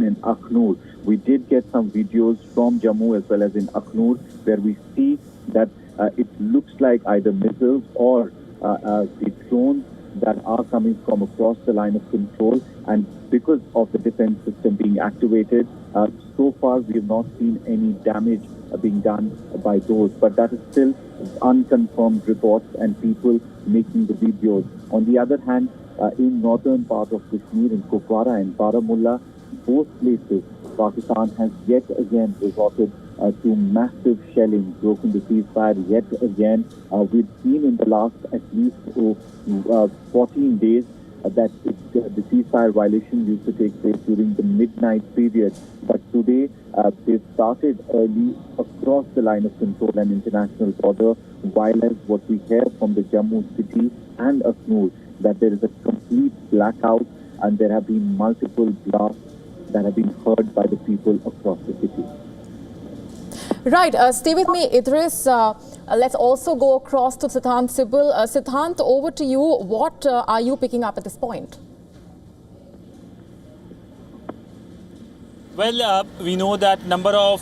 situation in Akhnur. We did get some videos from Jammu as well as in Akhnur, where we see that it looks like either missiles or the drones that are coming from across the line of control. And because of the defense system being activated, so far we have not seen any damage being done by those. But that is still unconfirmed reports and people making the videos. On the other hand, in northern part of Kashmir, in Kupwara and Baramulla, both places, Pakistan has yet again resorted to massive shelling, broken the ceasefire yet again. We've seen in the last at least 14 days that the ceasefire violation used to take place during the midnight period. But today, they've started early across the line of control and international border, while as what we hear from the Jammu city and Akhnur, that there is a complete blackout and there have been multiple blasts that have been heard by the people across the city. Right. Stay with me, Idris. Let's also go across to Siddhant Sibbal. Siddhant, over to you. What are you picking up at this point? Well, we know that number of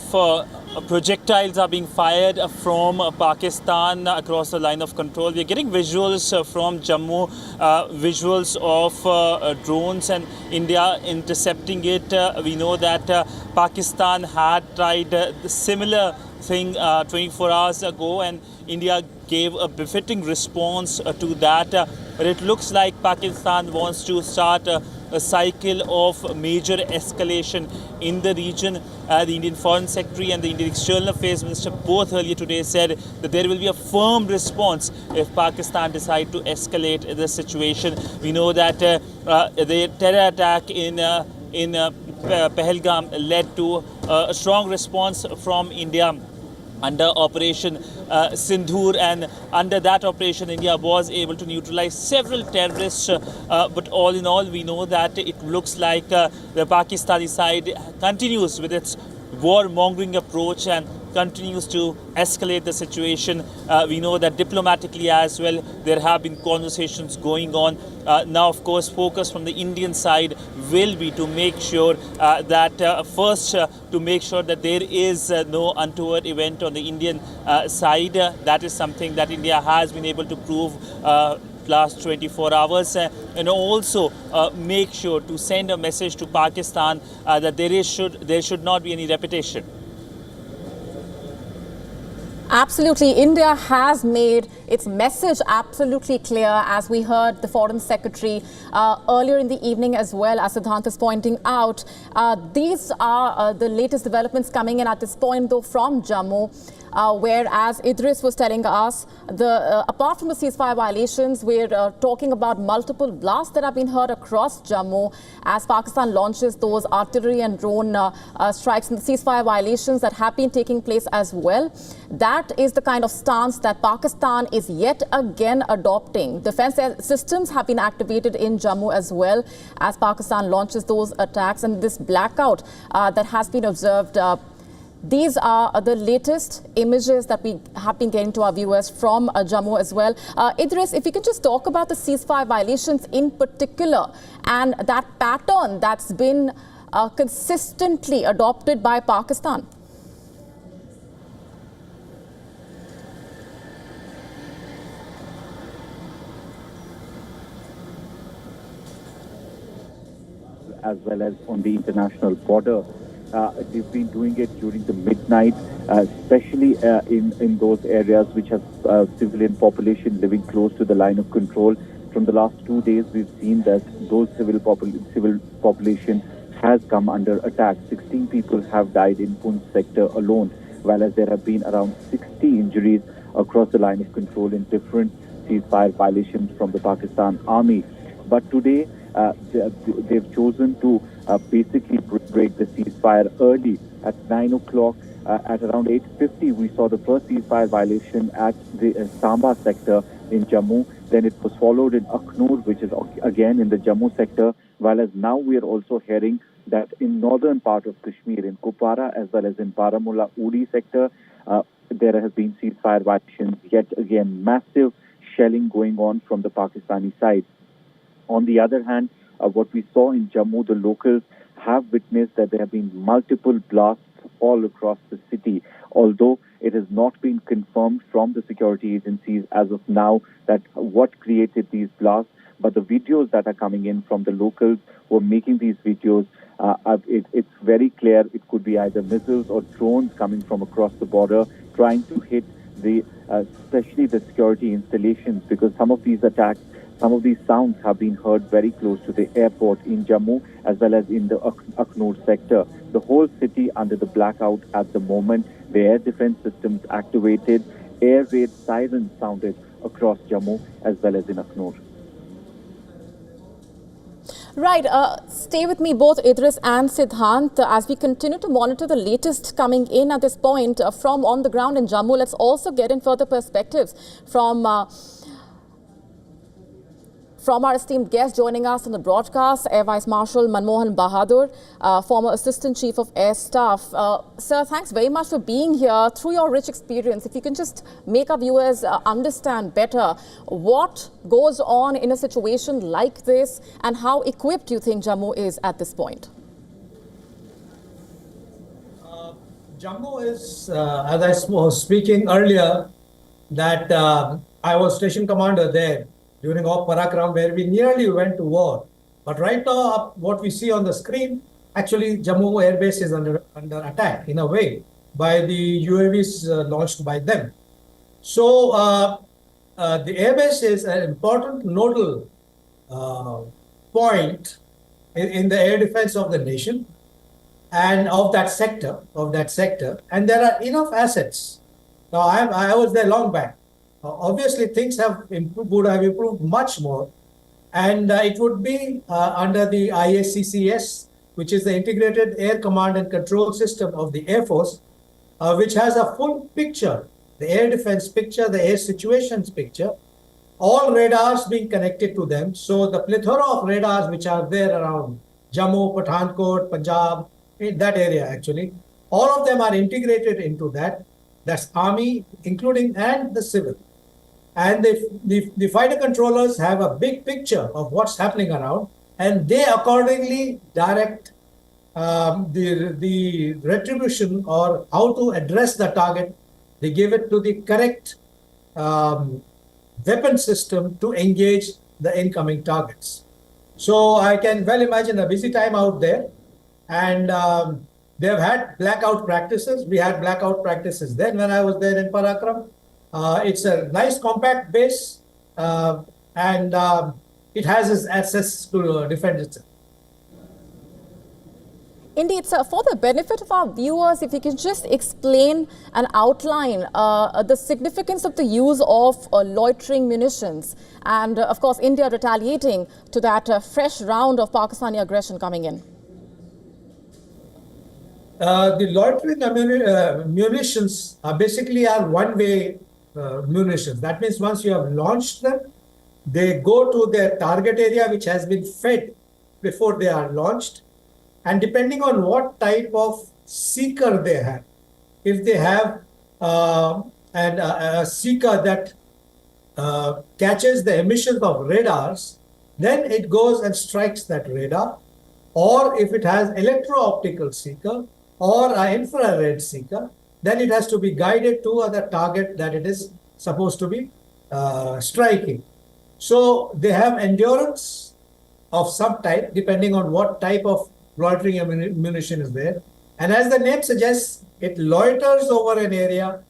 projectiles are being fired from Pakistan across the line of control. We are getting visuals from Jammu, visuals of drones and India intercepting it. We know that Pakistan had tried the similar thing 24 hours ago, and India gave a befitting response to that. But it looks like Pakistan wants to start a cycle of major escalation in the region. The Indian Foreign Secretary and the Indian External Affairs Minister both earlier today said that there will be a firm response if Pakistan decide to escalate the situation. We know that the terror attack in Pahalgam led to a strong response from India under Operation Sindoor, and under that operation India was able to neutralize several terrorists, but all in all we know that it looks like the Pakistani side continues with its war-mongering approach and continues to escalate the situation. We know that diplomatically as well there have been conversations going on. Now of course focus from the Indian side will be to make sure that first to make sure that there is no untoward event on the Indian side. That is something that India has been able to prove last 24 hours, and also make sure to send a message to Pakistan that there should not be any repetition. Absolutely. India has made its message absolutely clear, as we heard the Foreign Secretary earlier in the evening as well, as Siddhant is pointing out. These are the latest developments coming in at this point, though, from Jammu. Whereas Idris was telling us, apart from the ceasefire violations, we're talking about multiple blasts that have been heard across Jammu as Pakistan launches those artillery and drone strikes, and the ceasefire violations that have been taking place as well. That is the kind of stance that Pakistan is yet again adopting. Defense systems have been activated in Jammu as well as Pakistan launches those attacks, and this blackout that has been observed. These are the latest images that we have been getting to our viewers from Jammu as well. Idris, if you could just talk about the ceasefire violations in particular and that pattern that's been consistently adopted by Pakistan. As well as on the international border. They've been doing it during the midnight, especially in those areas which have civilian population living close to the line of control. From the last 2 days, we've seen that those civil population has come under attack. 16 people have died in Poonch sector alone, while as there have been around 60 injuries across the line of control in different ceasefire violations from the Pakistan army. But today, they've chosen to basically break the ceasefire early at 9 o'clock. At around 8:50, we saw the first ceasefire violation at the Samba sector in Jammu. Then it was followed in Akhnur, which is again in the Jammu sector. While as now we are also hearing that in northern part of Kashmir, in Kupwara as well as in Baramulla Uri sector, there has been ceasefire violations. Yet again, massive shelling going on from the Pakistani side. On the other hand, what we saw in Jammu, the locals have witnessed that there have been multiple blasts all across the city, although it has not been confirmed from the security agencies as of now that what created these blasts. But the videos that are coming in from the locals who are making these videos, it's very clear it could be either missiles or drones coming from across the border trying to hit especially the security installations, because some of these attacks, some of these sounds have been heard very close to the airport in Jammu as well as in the Akhnur sector. The whole city under the blackout at the moment. The air defense systems activated. Air raid sirens sounded across Jammu as well as in Akhnur. Right. Stay with me, both Idris and Siddhant, as we continue to monitor the latest coming in at this point from on the ground in Jammu. Let's also get in further perspectives from our esteemed guest joining us on the broadcast, Air Vice Marshal Manmohan Bahadur, former Assistant Chief of Air Staff. Sir, thanks very much for being here. Through your rich experience, if you can just make our viewers understand better what goes on in a situation like this and how equipped you think Jammu is at this point. Jammu is, as I was speaking earlier, that I was station commander there during Op Parakram, where we nearly went to war. But right now, what we see on the screen, actually Jammu Air Base is under attack in a way by the UAVs launched by them. So the air base is an important nodal point in the air defense of the nation and of that sector. And there are enough assets. Now I was there long back. Obviously, things would have improved much more, and it would be under the IACCS, which is the Integrated Air Command and Control System of the Air Force, which has a full picture, the air defense picture, the air situations picture, all radars being connected to them. So the plethora of radars which are there around Jammu, Pathankot, Punjab, in that area actually, all of them are integrated into that. That's Army, including and the civil. And the fighter controllers have a big picture of what's happening around, and they accordingly direct the retribution or how to address the target. They give it to the correct weapon system to engage the incoming targets. So I can well imagine a busy time out there, and they've had blackout practices. We had blackout practices then when I was there in Parakram. It's a nice compact base, and it has its access to defend itself. Indeed, sir. For the benefit of our viewers, if you can just explain and outline the significance of the use of loitering munitions and, of course, India retaliating to that fresh round of Pakistani aggression coming in. The loitering munitions basically are one-way munitions. That means once you have launched them, they go to their target area, which has been fed before they are launched. And depending on what type of seeker they have, if they have a seeker that catches the emissions of radars, then it goes and strikes that radar. Or if it has electro-optical seeker or an infrared seeker, then it has to be guided to the target that it is supposed to be striking. So they have endurance of some type, depending on what type of loitering munition is there. And as the name suggests, it loiters over an area.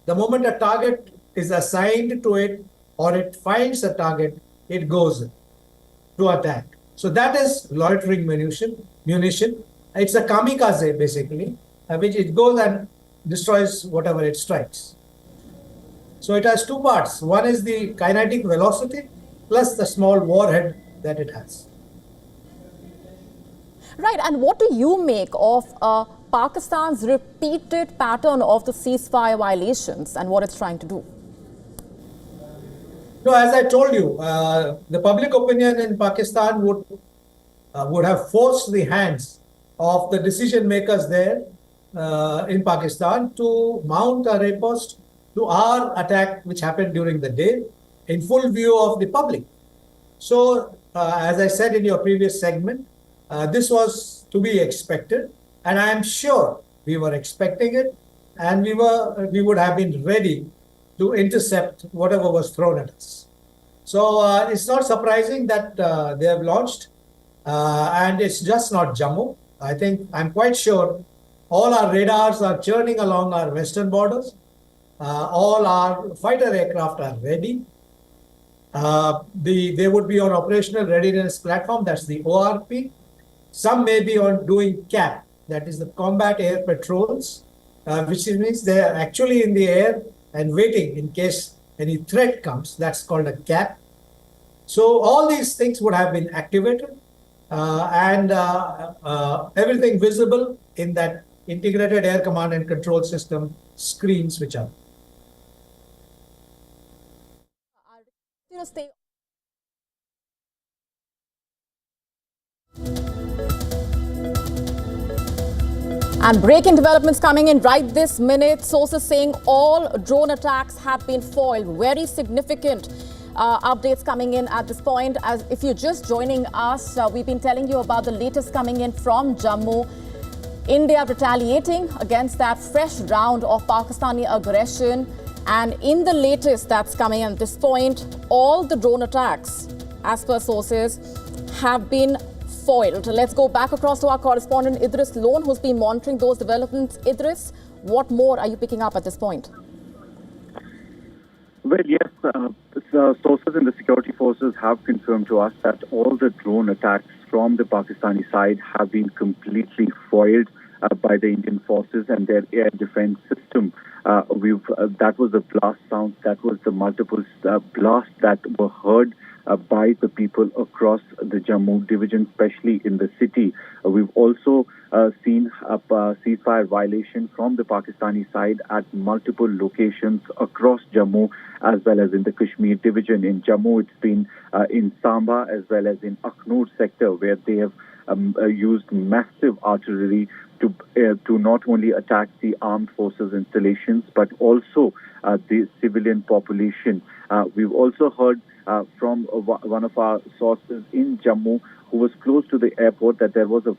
The moment a target is assigned to it or it finds a target, it goes to attack. So that is loitering munition. It's a kamikaze, basically, which it goes and destroys whatever it strikes. So it has two parts. One is the kinetic velocity plus the small warhead that it has. Right. And what do you make of Pakistan's repeated pattern of the ceasefire violations and what it's trying to do? No, as I told you, the public opinion in Pakistan would have forced the hands of the decision makers there in Pakistan to mount a riposte to our attack, which happened during the day, in full view of the public. So, as I said in your previous segment, this was to be expected, and I am sure we were expecting it, and we would have been ready to intercept whatever was thrown at us. So it's not surprising that they have launched, and it's just not Jammu. I'm quite sure all our radars are churning along our western borders. All our fighter aircraft are ready. They would be on operational readiness platform, that's the ORP. Some may be on doing CAP, that is the combat air patrols, which means they are actually in the air and waiting in case any threat comes. That's called a CAP. So all these things would have been activated, and everything visible in that integrated air command and control system screens which are. Stay. And breaking developments coming in right this minute. Sources saying all drone attacks have been foiled. Very significant updates coming in at this point. As if you're just joining us, we've been telling you about the latest coming in from Jammu. India retaliating against that fresh round of Pakistani aggression. And in the latest that's coming at this point, all the drone attacks, as per sources, have been foiled. Let's go back across to our correspondent Idris Lone, who's been monitoring those developments. Idris, what more are you picking up at this point? Well, yes, sources in the security forces have confirmed to us that all the drone attacks from the Pakistani side have been completely foiled by the Indian forces and their air defense system. That was the blast sound, that was the multiple blasts that were heard by the people across the Jammu division, especially in the city. We've also seen a ceasefire violation from the Pakistani side at multiple locations across Jammu as well as in the Kashmir division. In Jammu, it's been in Samba as well as in Akhnur sector, where they have used massive artillery to not only attack the armed forces installations but also the civilian population. We've also heard from one of our sources in Jammu who was close to the airport that there was a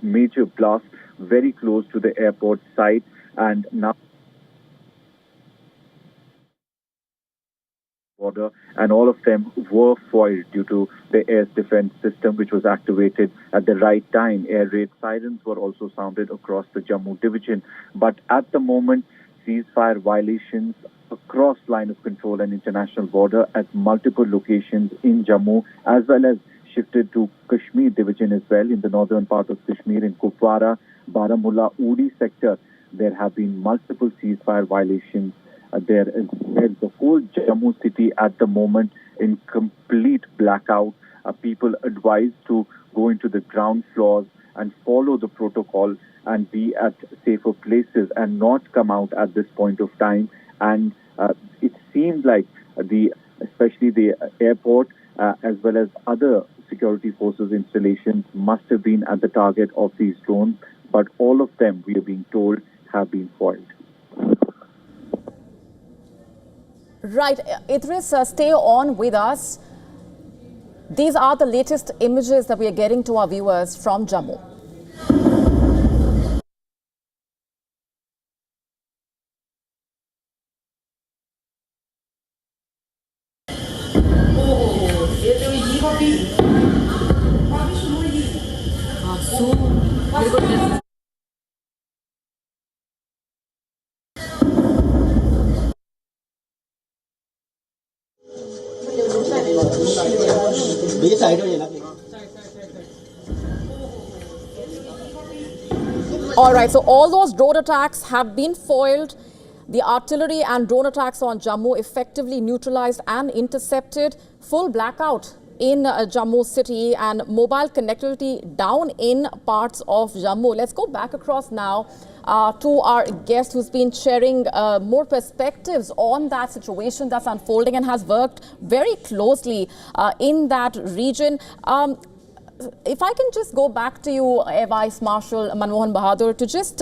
major blast very close to the airport site, and now border, and all of them were foiled due to the air defense system, which was activated at the right time. Air raid sirens were also sounded across the Jammu division. But at the moment, ceasefire violations across line of control and international border at multiple locations in Jammu, as well as shifted to Kashmir division as well, in the northern part of Kashmir, in Kupwara, Baramulla, Uri sector. There have been multiple ceasefire violations. There is the whole Jammu city at the moment in complete blackout. People advised to go into the ground floors and follow the protocol and be at safer places and not come out at this point of time. And it seems like especially the airport as well as other security forces installations must have been at the target of these drones, but all of them, we are being told, have been foiled. Right. Idris, stay on with us. These are the latest images that we are getting to our viewers from Jammu. All right, so all those drone attacks have been foiled. The artillery and drone attacks on Jammu effectively neutralized and intercepted. Full blackout in Jammu city and mobile connectivity down in parts of Jammu. Let's go back across now to our guest who's been sharing more perspectives on that situation that's unfolding and has worked very closely in that region. If I can just go back to you, Air Vice Marshal Manmohan Bahadur, to just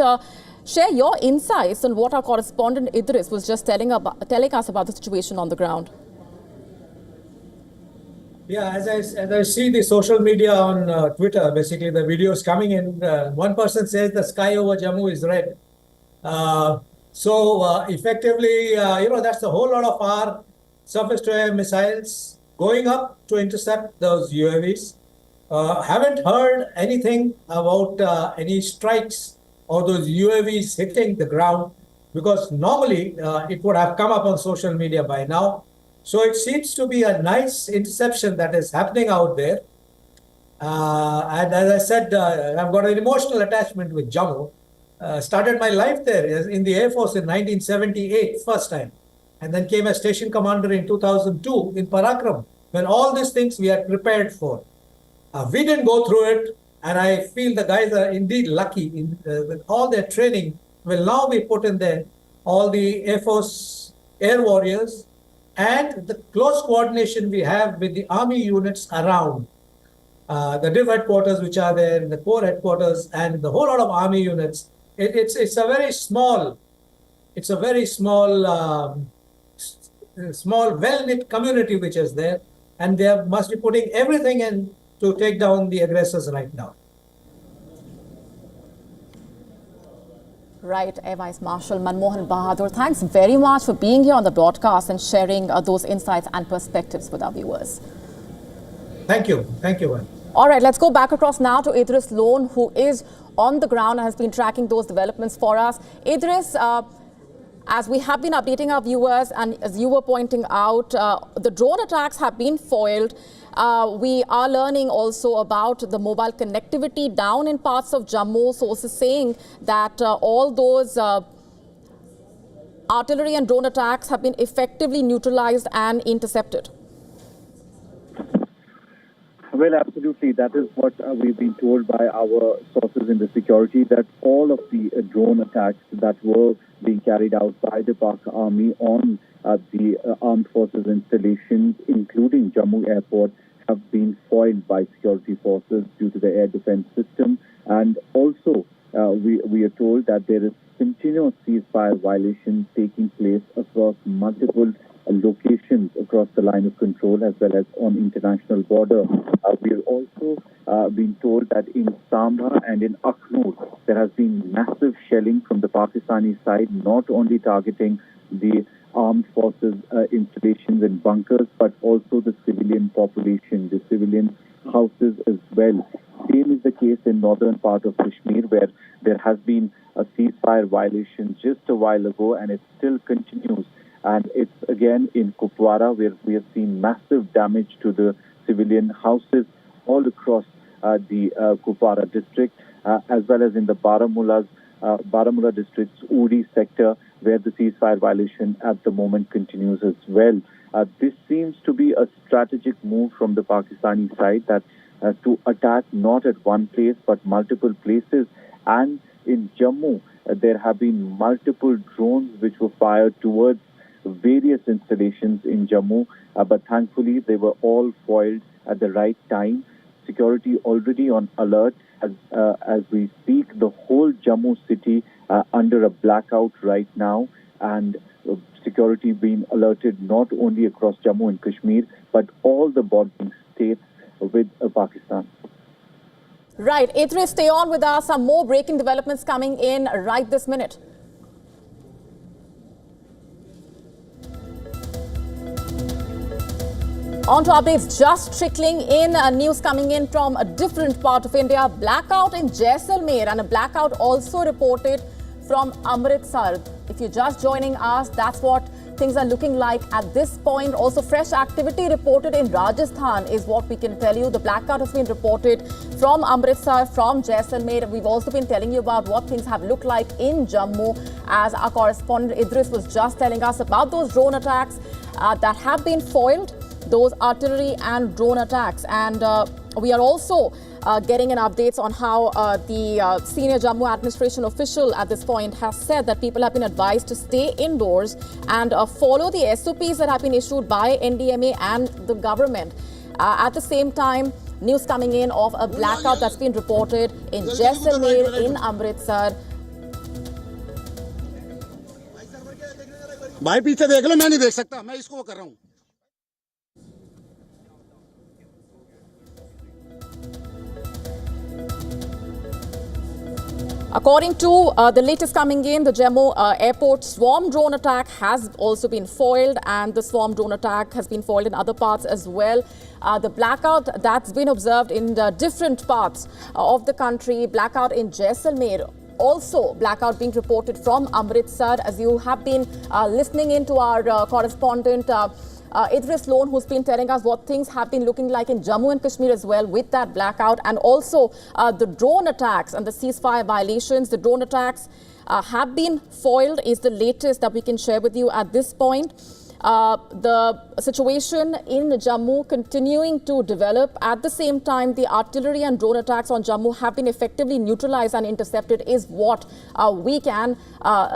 share your insights on what our correspondent Idris was just telling us about the situation on the ground. Yeah, as I see the social media on Twitter, basically the videos coming in, one person says the sky over Jammu is red. Uh, so effectively, that's a whole lot of our surface-to-air missiles going up to intercept those UAVs. Haven't heard anything about any strikes or those UAVs hitting the ground because normally it would have come up on social media by now. So it seems to be a nice interception that is happening out there. And as I said, I've got an emotional attachment with Jammu. Started my life there in the Air Force in 1978, first time. And then came as station commander in 2002 in Parakram, when all these things we are prepared for. We didn't go through it, and I feel the guys are indeed lucky with all their training will now be put in there. All the Air Force air warriors and the close coordination we have with the army units around the div headquarters, which are there, the corps headquarters, and the whole lot of army units. It's a very small, small well knit community which is there, and they must be putting everything in to take down the aggressors right now. Right, Air Vice Marshal Manmohan Bahadur, thanks very much for being here on the broadcast and sharing those insights and perspectives with our viewers. Thank you. Thank you, Van. All right, let's go back across now to Idris Lone, who is on the ground and has been tracking those developments for us. Idris, as we have been updating our viewers and as you were pointing out, the drone attacks have been foiled. We are learning also about the mobile connectivity down in parts of Jammu. Sources saying that all those artillery and drone attacks have been effectively neutralized and intercepted. Well, absolutely. That is what we've been told by our sources in the security, that all of the drone attacks that were being carried out by the Pak Army on the armed forces installations, including Jammu Airport, have been foiled by security forces due to the air defense system. And also, we are told that there is continuous ceasefire violations taking place across multiple locations across the line of control as well as on international border. We are also being told that in Samba and in Akhnur, there has been massive shelling from the Pakistani side, not only targeting the armed forces installations and bunkers, but also the civilian population, the civilian houses as well. Same is the case in northern part of Kashmir, where there has been a ceasefire violation just a while ago, and it still continues. And it's again in Kupwara, where we have seen massive damage to the civilian houses all across the Kupwara district, as well as in the Baramulla district's Uri sector, where the ceasefire violation at the moment continues as well. This seems to be a strategic move from the Pakistani side, that to attack not at one place but multiple places. And in Jammu, there have been multiple drones which were fired towards various installations in Jammu, but thankfully they were all foiled at the right time. Security already on alert as we speak. The whole Jammu city under a blackout right now, and security being alerted not only across Jammu and Kashmir but all the bordering states with Pakistan. Right, Idris, stay on with us. Some more breaking developments coming in right this minute. On to updates just trickling in, news coming in from a different part of India. Blackout in Jaisalmer, and a blackout also reported from Amritsar. If you're just joining us, that's what things are looking like at this point. Also, fresh activity reported in Rajasthan is what we can tell you. The blackout has been reported from Amritsar, from Jaisalmer. We've also been telling you about what things have looked like in Jammu, as our correspondent Idris was just telling us about those drone attacks that have been foiled, those artillery and drone attacks. And we are also getting an updates on how the senior Jammu administration official at this point has said that people have been advised to stay indoors and follow the SOPs that have been issued by NDMA and the government. At the same time, news coming in of a blackout that's been reported in Jaisalmer, in Amritsar. भाई पीछे देख लो, मैं नहीं देख सकता, मैं इसको कर रहा हूँ. According to the latest coming in, the Jammu airport swarm drone attack has also been foiled, and the swarm drone attack has been foiled in other parts as well. The blackout that's been observed in different parts of the country, blackout in Jaisalmer, also blackout being reported from Amritsar. As you have been listening in to our correspondent Idris Lone, who's been telling us what things have been looking like in Jammu and Kashmir as well with that blackout, and also the drone attacks and the ceasefire violations. The drone attacks have been foiled is the latest that we can share with you at this point. The situation in Jammu continuing to develop. At the same time, the artillery and drone attacks on Jammu have been effectively neutralized and intercepted is what we can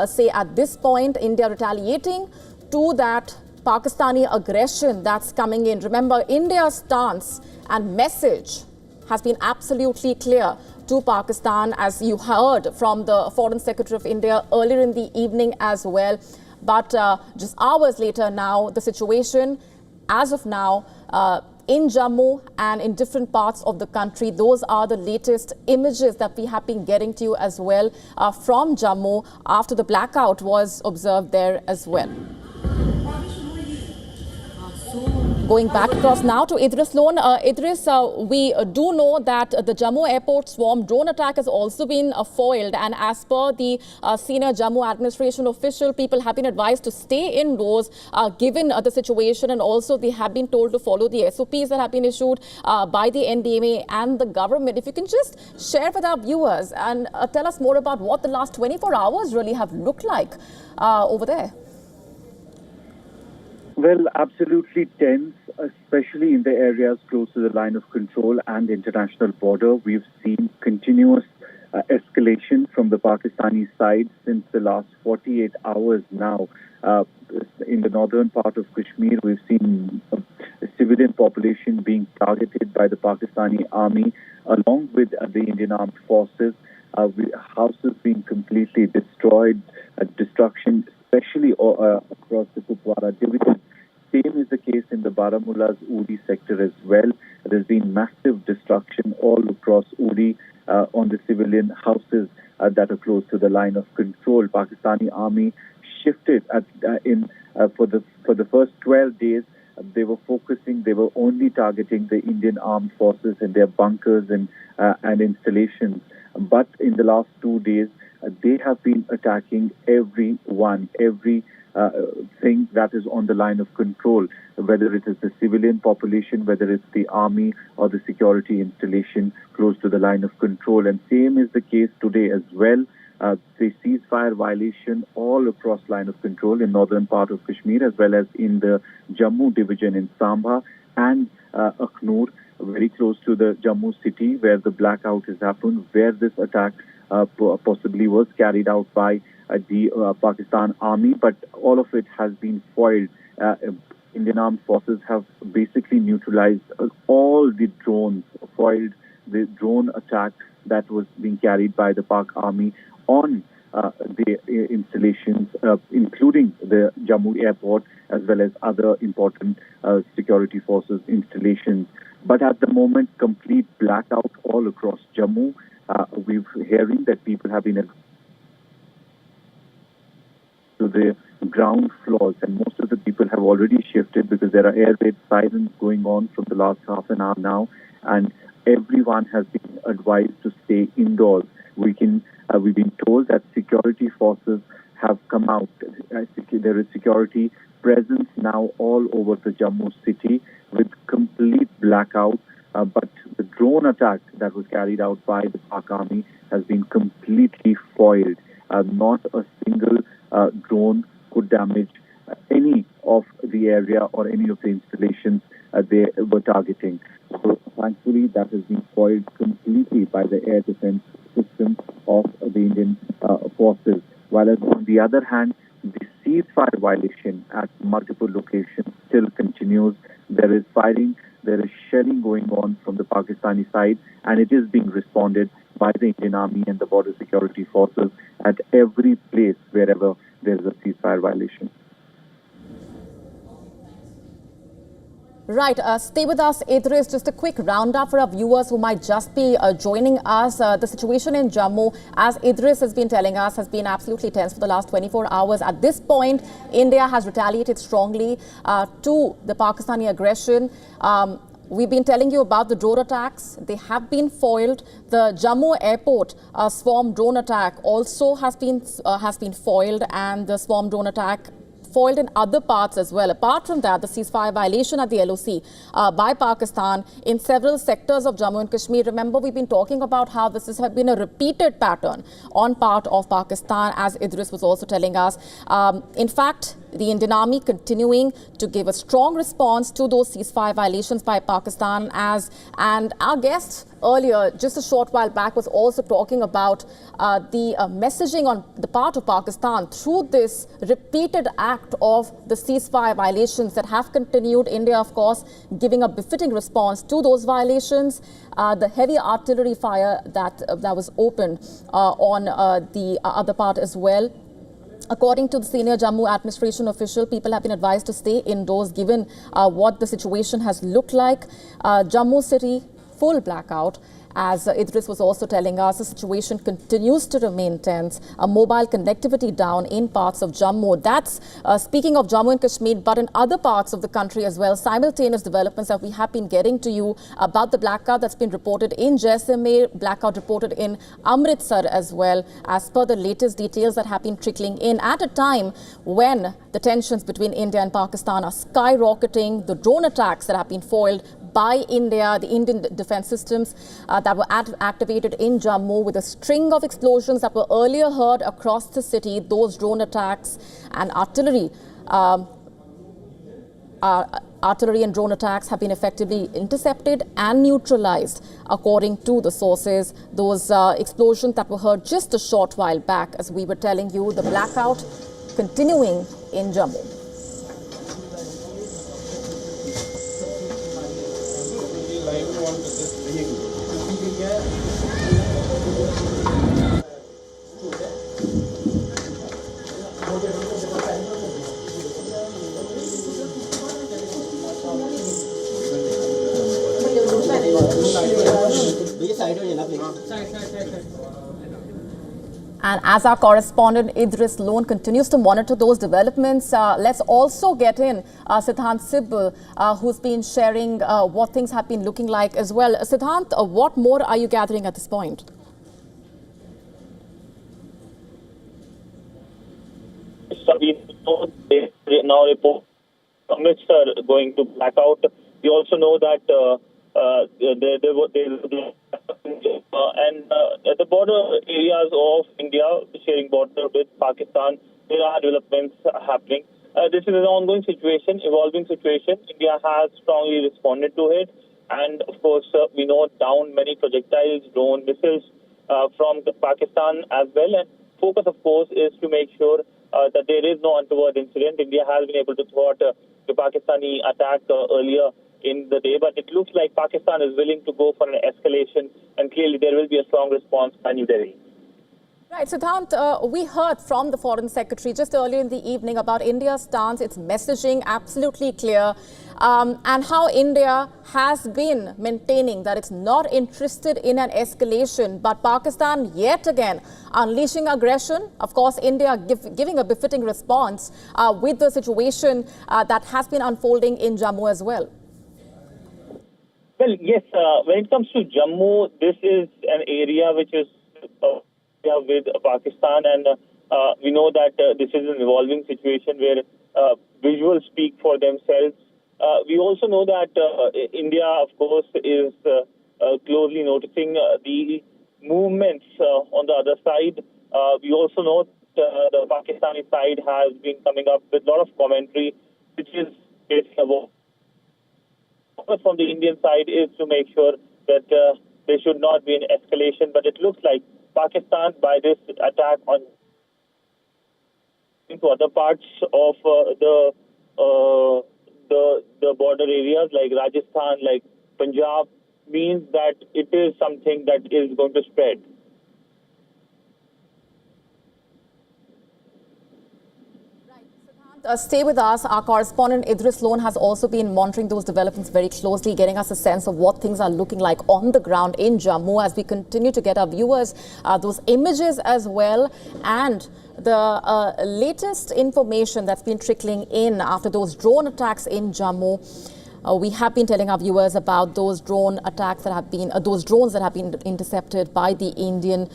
say at this point. India retaliating to that Pakistani aggression that's coming in. Remember, India's stance and message has been absolutely clear to Pakistan, as you heard from the Foreign Secretary of India earlier in the evening as well. But just hours later now, the situation as of now in Jammu and in different parts of the country, those are the latest images that we have been getting to you as well from Jammu after the blackout was observed there as well. Going back across now to Idris Lone. Idris, we do know that the Jammu airport swarm drone attack has also been foiled, and as per the senior Jammu administration official, people have been advised to stay indoors given the situation, and also they have been told to follow the SOPs that have been issued by the NDMA and the government. If you can just share with our viewers and tell us more about what the last 24 hours really have looked like over there. Well, absolutely tense, especially in the areas close to the line of control and international border. We've seen continuous escalation from the Pakistani side since the last 48 hours now. In the northern part of Kashmir, we've seen a civilian population being targeted by the Pakistani army, along with the Indian armed forces. Houses being completely destroyed, destruction, especially across the Kupwara division. Same is the case in the Baramulla's Uri sector as well. There's been massive destruction all across Uri on the civilian houses that are close to the line of control. Pakistani army shifted for the first 12 days. They were only targeting the Indian armed forces in their bunkers and installations. But in the last 2 days, they have been attacking every thing that is on the line of control, whether it is the civilian population, whether it's the army or the security installation close to the line of control. And same is the case today as well. The ceasefire violation all across line of control in northern part of Kashmir, as well as in the Jammu division in Sambha and Akhnur, very close to the Jammu city where the blackout has happened, where this attack possibly was carried out by the Pakistan army, but all of it has been foiled. Indian armed forces have basically neutralized all the drones, foiled the drone attack that was being carried by the Pak army on the installations, including the Jammu airport, as well as other important security forces installations. But at the moment, complete blackout all across Jammu. We're hearing that people have been to the ground floors, and most of the people have already shifted because there are air raid sirens going on from the last half an hour now, and everyone has been advised to stay indoors. We've been told that security forces have come out. There is security presence now all over the Jammu city with complete blackout. But the drone attack that was carried out by the Pak army has been completely foiled. Not a single drone could damage any of the area or any of the installations they were targeting. So thankfully, that has been foiled completely by the air defense system of the Indian forces. While on the other hand, the ceasefire violation at multiple locations still continues. There is firing, there is shelling going on from the Pakistani side, and it is being responded by the Indian Army and the border security forces at every place wherever there is a ceasefire violation. Right. Stay with us, Idris. Just a quick roundup for our viewers who might just be joining us. The situation in Jammu, as Idris has been telling us, has been absolutely tense for the last 24 hours. At this point, India has retaliated strongly to the Pakistani aggression. We've been telling you about the drone attacks. They have been foiled. The Jammu airport swarm drone attack also has been foiled, and the swarm drone attack foiled in other parts as well. Apart from that, the ceasefire violation at the LOC by Pakistan in several sectors of Jammu and Kashmir. Remember, we've been talking about how this has been a repeated pattern on part of Pakistan, as Idris was also telling us. In fact, the Indian Army continuing to give a strong response to those ceasefire violations by Pakistan, and our guest earlier, just a short while back, was also talking about the messaging on the part of Pakistan through this repeated act of the ceasefire violations that have continued. India, of course, giving a befitting response to those violations. The heavy artillery fire that was opened on the other part as well. According to the senior Jammu administration official, people have been advised to stay indoors given what the situation has looked like. Jammu city, full blackout. As Idris was also telling us, the situation continues to remain tense. Mobile connectivity down in parts of Jammu. That's speaking of Jammu and Kashmir, but in other parts of the country as well. Simultaneous developments that we have been getting to you about the blackout that's been reported in Jaisalmer, blackout reported in Amritsar as well, as per the latest details that have been trickling in at a time when the tensions between India and Pakistan are skyrocketing. The drone attacks that have been foiled by India, the Indian defense systems that were activated in Jammu, with a string of explosions that were earlier heard across the city. Those drone attacks and artillery and drone attacks have been effectively intercepted and neutralized, according to the sources. Those explosions that were heard just a short while back, as we were telling you, the blackout continuing in Jammu. And as our correspondent Idris Lone continues to monitor those developments, let's also get in Siddhant Sibbal, who's been sharing what things have been looking like as well. Siddhant, what more are you gathering at this point? We know they now report Amritsar going to blackout. We also know that the border areas of India, sharing border with Pakistan, there are developments happening. This is an ongoing situation, evolving situation. India has strongly responded to it, and of course, we know down many projectiles, drone missiles from Pakistan as well. And focus, of course, is to make sure that there is no untoward incident. India has been able to thwart the Pakistani attack earlier in the day, but it looks like Pakistan is willing to go for an escalation, and clearly there will be a strong response by New Delhi. Right, Siddhant, we heard from the Foreign Secretary just earlier in the evening about India's stance, its messaging absolutely clear, and how India has been maintaining that it's not interested in an escalation, but Pakistan yet again unleashing aggression. Of course, India giving a befitting response with the situation that has been unfolding in Jammu as well. Well, yes, when it comes to Jammu, this is an area which is with Pakistan, and we know that this is an evolving situation where visuals speak for themselves. We also know that India, of course, is closely noticing the movements on the other side. We also know that the Pakistani side has been coming up with a lot of commentary, which is basically about from the Indian side is to make sure that there should not be an escalation. But it looks like Pakistan, by this attack on into other parts of the border areas like Rajasthan, like Punjab, means that it is something that is going to spread. Stay with us. Our correspondent Idris Lone has also been monitoring those developments very closely, getting us a sense of what things are looking like on the ground in Jammu as we continue to get our viewers those images as well, and the latest information that's been trickling in after those drone attacks in Jammu. We have been telling our viewers about those drone attacks that have been, those drones that have been intercepted by the Indian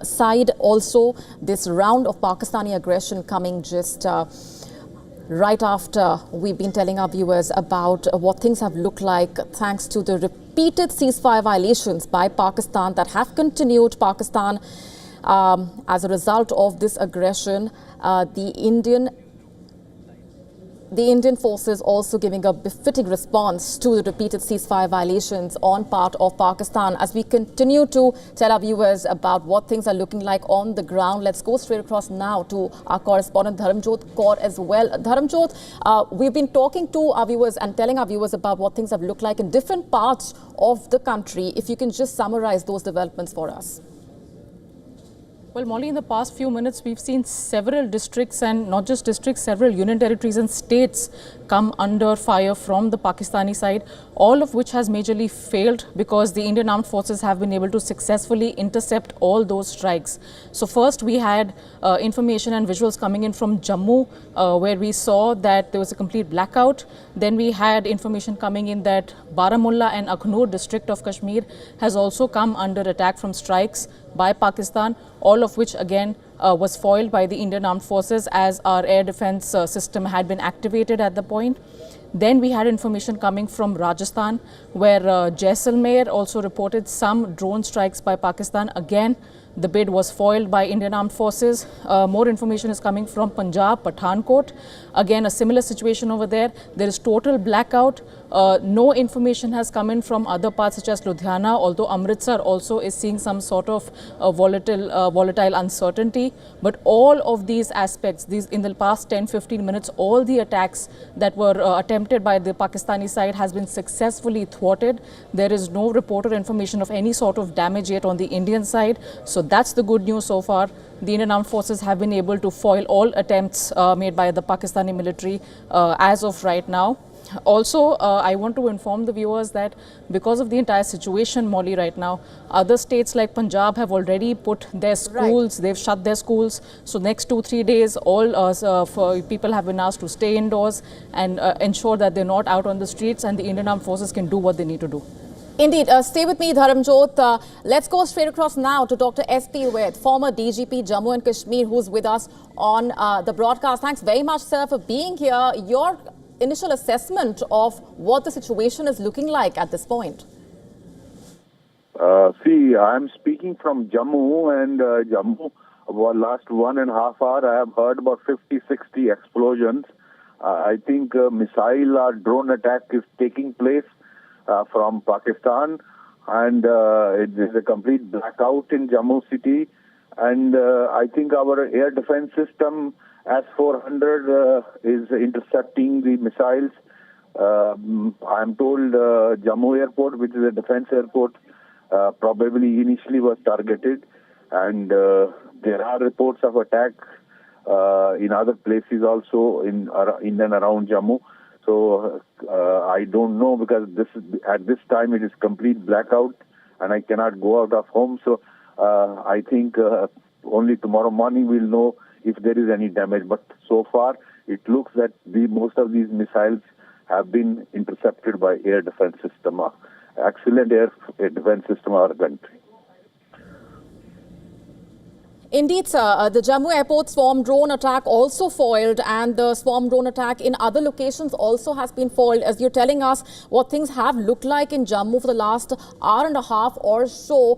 side. Also, this round of Pakistani aggression coming just right after we've been telling our viewers about what things have looked like thanks to the repeated ceasefire violations by Pakistan that have continued. Pakistan, as a result of this aggression, the Indian forces also giving a befitting response to the repeated ceasefire violations on part of Pakistan. As we continue to tell our viewers about what things are looking like on the ground, let's go straight across now to our correspondent Dharamjot Kaur as well. Dharamjot, we've been talking to our viewers and telling our viewers about what things have looked like in different parts of the country. If you can just summarize those developments for us. Well, Molly, in the past few minutes, we've seen several districts, and not just districts, several union territories and states come under fire from the Pakistani side, all of which has majorly failed because the Indian armed forces have been able to successfully intercept all those strikes. So first we had information and visuals coming in from Jammu, where we saw that there was a complete blackout. Then we had information coming in that Baramulla and Akhnur district of Kashmir has also come under attack from strikes by Pakistan, all of which again was foiled by the Indian armed forces as our air defense system had been activated at the point. Then we had information coming from Rajasthan, where Jaisalmer also reported some drone strikes by Pakistan. Again, the bid was foiled by Indian armed forces. More information is coming from Punjab, Pathankot. Again, a similar situation over there. There is total blackout. No information has come in from other parts such as Ludhiana, although Amritsar also is seeing some sort of volatile uncertainty. But all of these aspects, in the past 10-15 minutes, all the attacks that were attempted by the Pakistani side has been successfully thwarted. There is no report or information of any sort of damage yet on the Indian side. So that's the good news so far. The Indian armed forces have been able to foil all attempts made by the Pakistani military as of right now. Also, I want to inform the viewers that because of the entire situation, Molly, right now, other states like Punjab have already put their schools, they've shut their schools. So next 2-3 days, all people have been asked to stay indoors and ensure that they're not out on the streets, and the Indian armed forces can do what they need to do. Indeed. Stay with me, Dharamjot. Let's go straight across now to Dr. S.P. Vaid, former DGP Jammu and Kashmir, who's with us on the broadcast. Thanks very much, sir, for being here. Your initial assessment of what the situation is looking like at this point. See, I'm speaking from Jammu, and Jammu, over the last 1.5 hours, I have heard about 50-60 explosions. I think missile or drone attack is taking place from Pakistan, and it is a complete blackout in Jammu city. And I think our air defense system S-400 is intercepting the missiles. I'm told Jammu airport, which is a defense airport, probably initially was targeted, and there are reports of attack in other places also in and around Jammu. So I don't know, because at this time it is complete blackout and I cannot go out of home. So I think only tomorrow morning we'll know if there is any damage. But so far it looks that most of these missiles have been intercepted by air defense system. Excellent air defense system of our country. Indeed, sir. The Jammu airport swarm drone attack also foiled, and the swarm drone attack in other locations also has been foiled. As you're telling us what things have looked like in Jammu for the last hour and a half or so.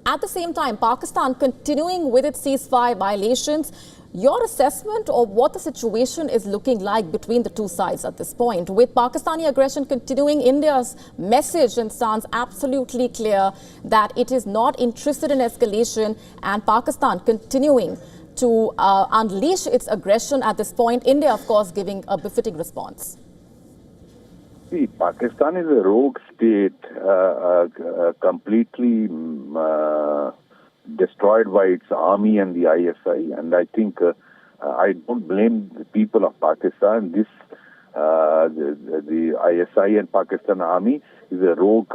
At the same time, Pakistan continuing with its ceasefire violations. Your assessment of what the situation is looking like between the two sides at this point, with Pakistani aggression continuing, India's message and stance absolutely clear that it is not interested in escalation, and Pakistan continuing to unleash its aggression at this point. India, of course, giving a befitting response. See, Pakistan is a rogue state, completely destroyed by its army and the ISI, and I think I don't blame the people of Pakistan. The ISI and Pakistan Army is a rogue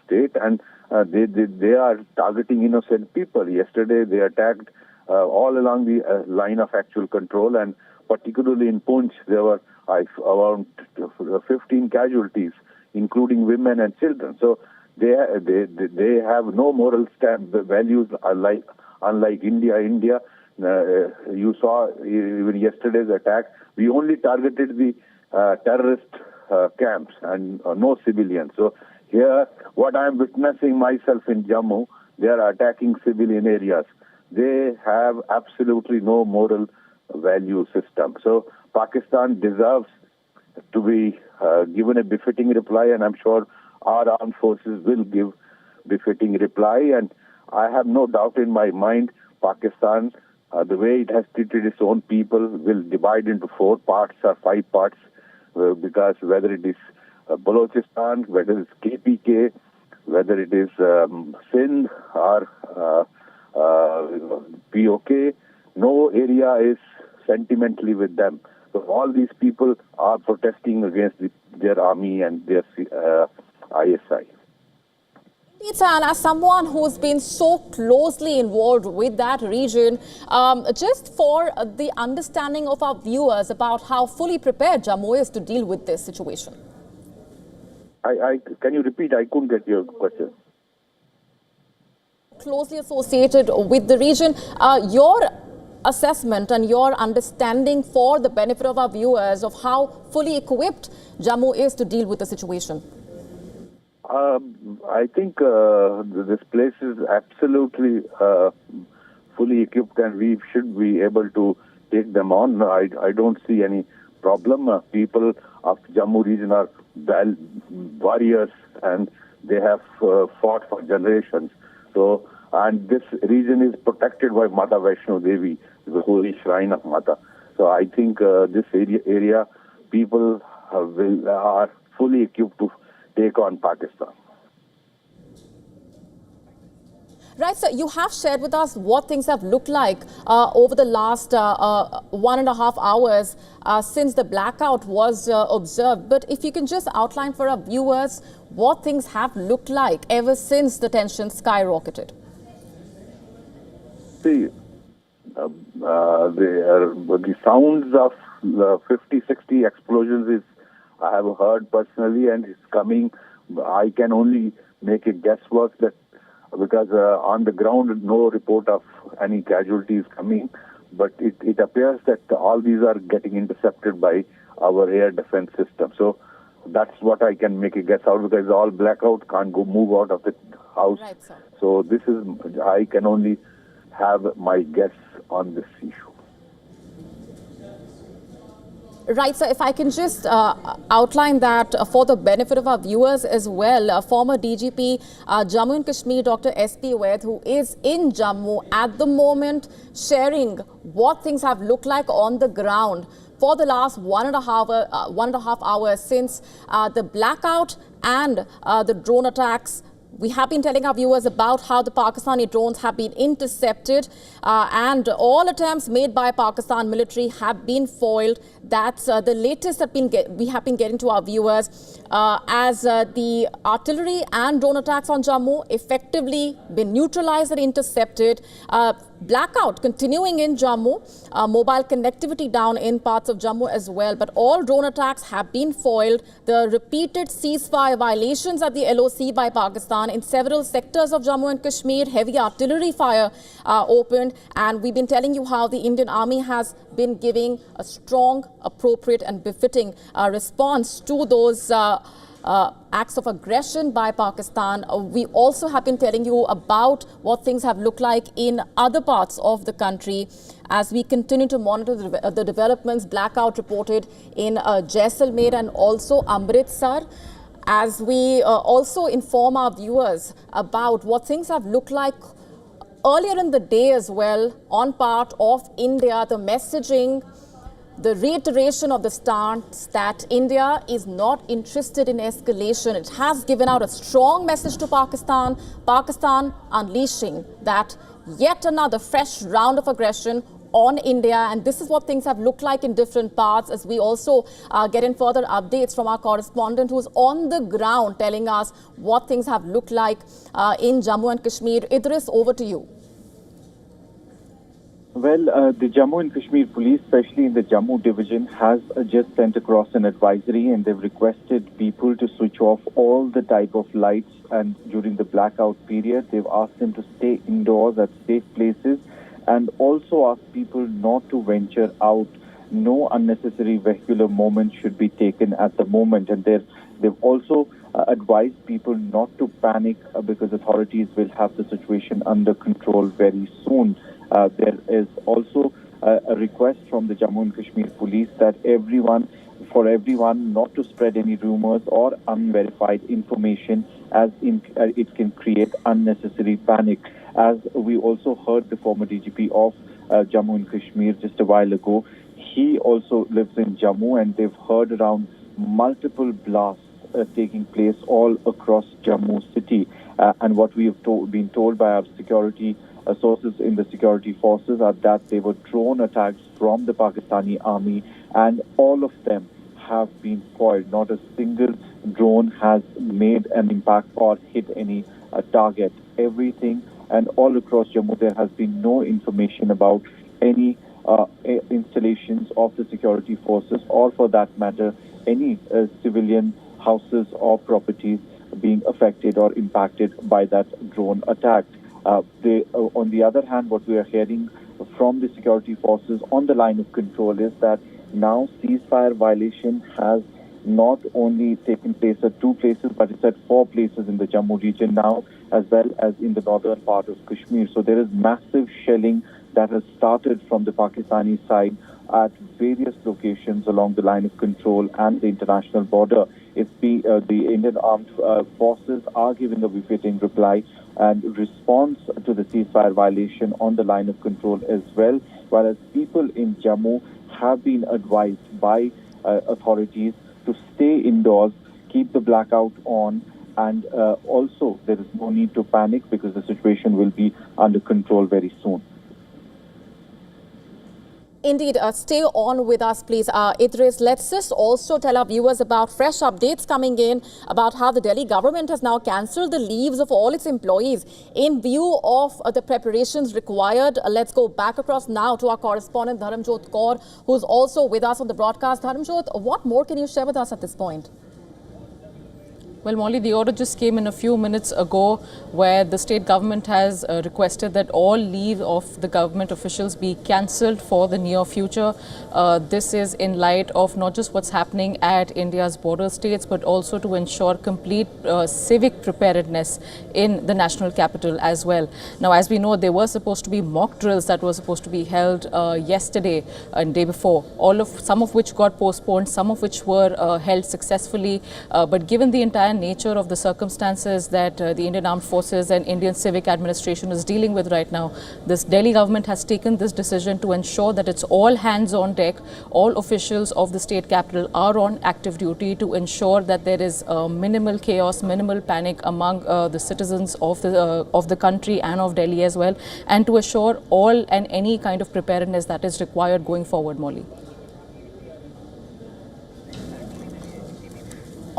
state, and they are targeting innocent people. Yesterday, they attacked all along the line of actual control, and particularly in Poonch, there were around 15 casualties, including women and children. So they have no moral values unlike India. You saw even yesterday's attack. We only targeted the terrorist camps and no civilians. So here, what I am witnessing myself in Jammu, they are attacking civilian areas. They have absolutely no moral value system. So Pakistan deserves to be given a befitting reply, and I'm sure our armed forces will give befitting reply. And I have no doubt in my mind, Pakistan, the way it has treated its own people, will divide into 4 parts or 5 parts, because whether it is Balochistan, whether it's KPK, whether it is Sindh or POK, no area is sentimentally with them. So all these people are protesting against their army and their ISI. Indeed, and as someone who's been so closely involved with that region, just for the understanding of our viewers about how fully prepared Jammu is to deal with this situation. Can you repeat? I couldn't get your question. Closely associated with the region, your assessment and your understanding for the benefit of our viewers of how fully equipped Jammu is to deal with the situation. I think this place is absolutely fully equipped, and we should be able to take them on. I don't see any problem. People of Jammu region are warriors, and they have fought for generations. So, and this region is protected by Mata Vaishno Devi, the holy shrine of Mata. So I think this area people are fully equipped to take on Pakistan. Right, so you have shared with us what things have looked like over the last 1.5 hours since the blackout was observed. But if you can just outline for our viewers what things have looked like ever since the tension skyrocketed. See, the sounds of 50, 60 explosions I have heard personally, and it's coming. I can only make a guesswork that because on the ground no report of any casualties coming, but it appears that all these are getting intercepted by our air defense system. So that's what I can make a guess out, because all blackout, can't move out of the house. Right, sir. So this is, I can only have my guess on this issue. Right, so if I can just outline that for the benefit of our viewers as well, former DGP Jammu and Kashmir, Dr. S.P. Vaid, who is in Jammu at the moment, sharing what things have looked like on the ground for the last 1.5 hours since the blackout and the drone attacks. We have been telling our viewers about how the Pakistani drones have been intercepted and all attempts made by Pakistan military have been foiled. That's the latest that we have been getting to our viewers as the artillery and drone attacks on Jammu effectively been neutralized and intercepted. Blackout continuing in Jammu, mobile connectivity down in parts of Jammu as well, but all drone attacks have been foiled. The repeated ceasefire violations at the LOC by Pakistan in several sectors of Jammu and Kashmir, heavy artillery fire opened, and we've been telling you how the Indian Army has been giving a strong, appropriate and befitting response to those acts of aggression by Pakistan. We also have been telling you about what things have looked like in other parts of the country as we continue to monitor the developments. Blackout reported in Jaisalmer and also Amritsar, as we also inform our viewers about what things have looked like earlier in the day as well on part of India, the messaging, the reiteration of the stance that India is not interested in escalation. It has given out a strong message to Pakistan unleashing that yet another fresh round of aggression on India, and this is what things have looked like in different parts, as we also get in further updates from our correspondent who's on the ground telling us what things have looked like in Jammu and Kashmir. Idris, over to you. Well, the Jammu and Kashmir police, especially in the Jammu division, has just sent across an advisory, and they've requested people to switch off all the type of lights, and during the blackout period, they've asked them to stay indoors at safe places, and also asked people not to venture out. No unnecessary vehicular movement should be taken at the moment, and they've also advised people not to panic because authorities will have the situation under control very soon. There is also a request from the Jammu and Kashmir police that everyone not to spread any rumors or unverified information, as it can create unnecessary panic. As we also heard the former DGP of Jammu and Kashmir just a while ago, he also lives in Jammu, and they've heard around multiple blasts taking place all across Jammu city. And what we have been told by our security sources in the security forces are that they were drone attacks from the Pakistani army, and all of them have been foiled. Not a single drone has made an impact or hit any target. Everything and all across Jammu, there has been no information about any installations of the security forces, or for that matter, any civilian houses or properties being affected or impacted by that drone attack. On the other hand, what we are hearing from the security forces on the line of control is that now ceasefire violation has not only taken place at 2 places, but it's at 4 places in the Jammu region now, as well as in the northern part of Kashmir. So there is massive shelling that has started from the Pakistani side at various locations along the line of control and the international border. The Indian armed forces are giving a befitting reply and response to the ceasefire violation on the line of control as well, whereas people in Jammu have been advised by authorities to stay indoors, keep the blackout on, and also there is no need to panic because the situation will be under control very soon. Indeed, stay on with us, please. Idris, let's just also tell our viewers about fresh updates coming in about how the Delhi government has now cancelled the leaves of all its employees in view of the preparations required. Let's go back across now to our correspondent Dharamjot Kaur, who's also with us on the broadcast. Dharamjot, what more can you share with us at this point? Well, Molly, the order just came in a few minutes ago where the state government has requested that all leave of the government officials be cancelled for the near future. This is in light of not just what's happening at India's border states, but also to ensure complete civic preparedness in the national capital as well. Now, as we know, there were supposed to be mock drills that were supposed to be held yesterday and day before, some of which got postponed, some of which were held successfully. But given the entire nature of the circumstances that the Indian Armed Forces and Indian Civic Administration is dealing with right now, this Delhi government has taken this decision to ensure that it's all hands on deck. All officials of the state capital are on active duty to ensure that there is minimal chaos, minimal panic among the citizens of the country and of Delhi as well, and to assure all and any kind of preparedness that is required going forward, Molly.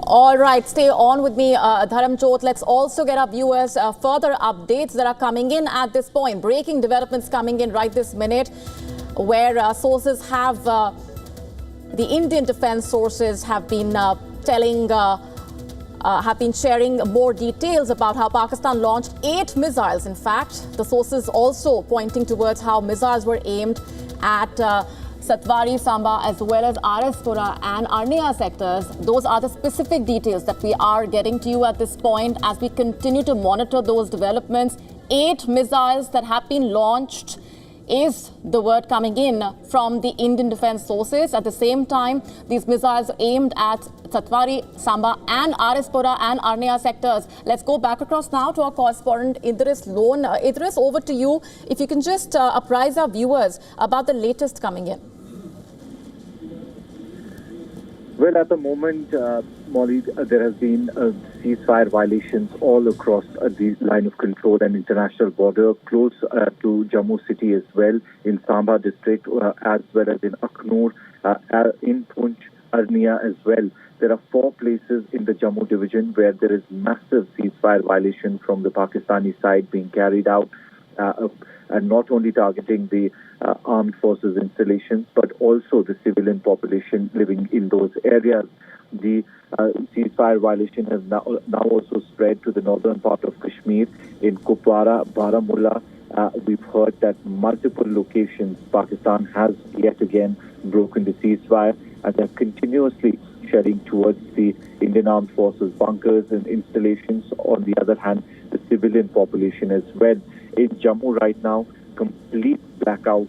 All right, stay on with me, Dharamjot. Let's also get our viewers further updates that are coming in at this point. Breaking developments coming in right this minute, where sources have, the Indian defense sources have been sharing more details about how Pakistan launched 8 missiles. In fact, the sources also pointing towards how missiles were aimed at Satwari, Samba, as well as RS-Pura and Arnia sectors. Those are the specific details that we are getting to you at this point as we continue to monitor those developments. 8 missiles that have been launched is the word coming in from the Indian defense sources. At the same time, these missiles aimed at Satwari, Samba and RS-Pura and Arnia sectors. Let's go back across now to our correspondent Idris Lone. Idris, over to you. If you can just apprise our viewers about the latest coming in. Well, at the moment, Molly, there has been ceasefire violations all across the line of control and international border, close to Jammu city as well, in Samba district, as well as in Akhnur, in Poonch, Arnia as well. There are 4 places in the Jammu division where there is massive ceasefire violation from the Pakistani side being carried out, and not only targeting the armed forces installations, but also the civilian population living in those areas. The ceasefire violation has now also spread to the northern part of Kashmir, in Kupwara, Baramulla. We've heard that multiple locations Pakistan has yet again broken the ceasefire, and they're continuously shelling towards the Indian Armed Forces bunkers and installations. On the other hand, the civilian population as well. In Jammu right now, complete blackout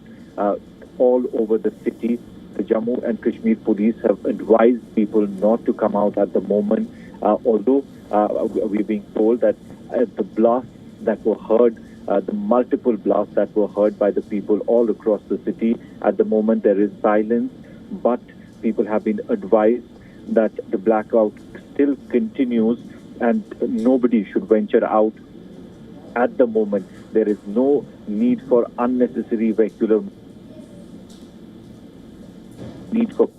all over the city. The Jammu and Kashmir police have advised people not to come out at the moment, although we're being told that the blasts that were heard, the multiple blasts that were heard by the people all across the city, at the moment there is silence, but people have been advised that the blackout still continues and nobody should venture out at the moment. There is no need for unnecessary vehicular need for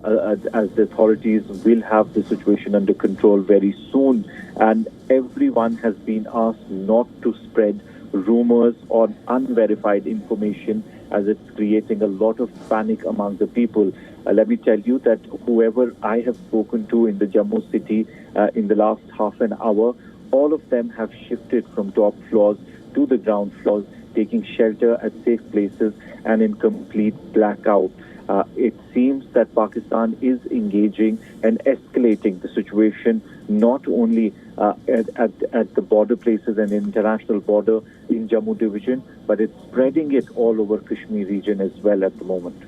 as the authorities will have the situation under control very soon, and everyone has been asked not to spread rumors or unverified information, as it's creating a lot of panic among the people. Let me tell you that whoever I have spoken to in the Jammu city in the last half an hour, all of them have shifted from top floors to the ground floors, taking shelter at safe places and in complete blackout. It seems that Pakistan is engaging and escalating the situation, not only at the border places and international border in Jammu division, but it's spreading it all over Kashmir region as well at the moment.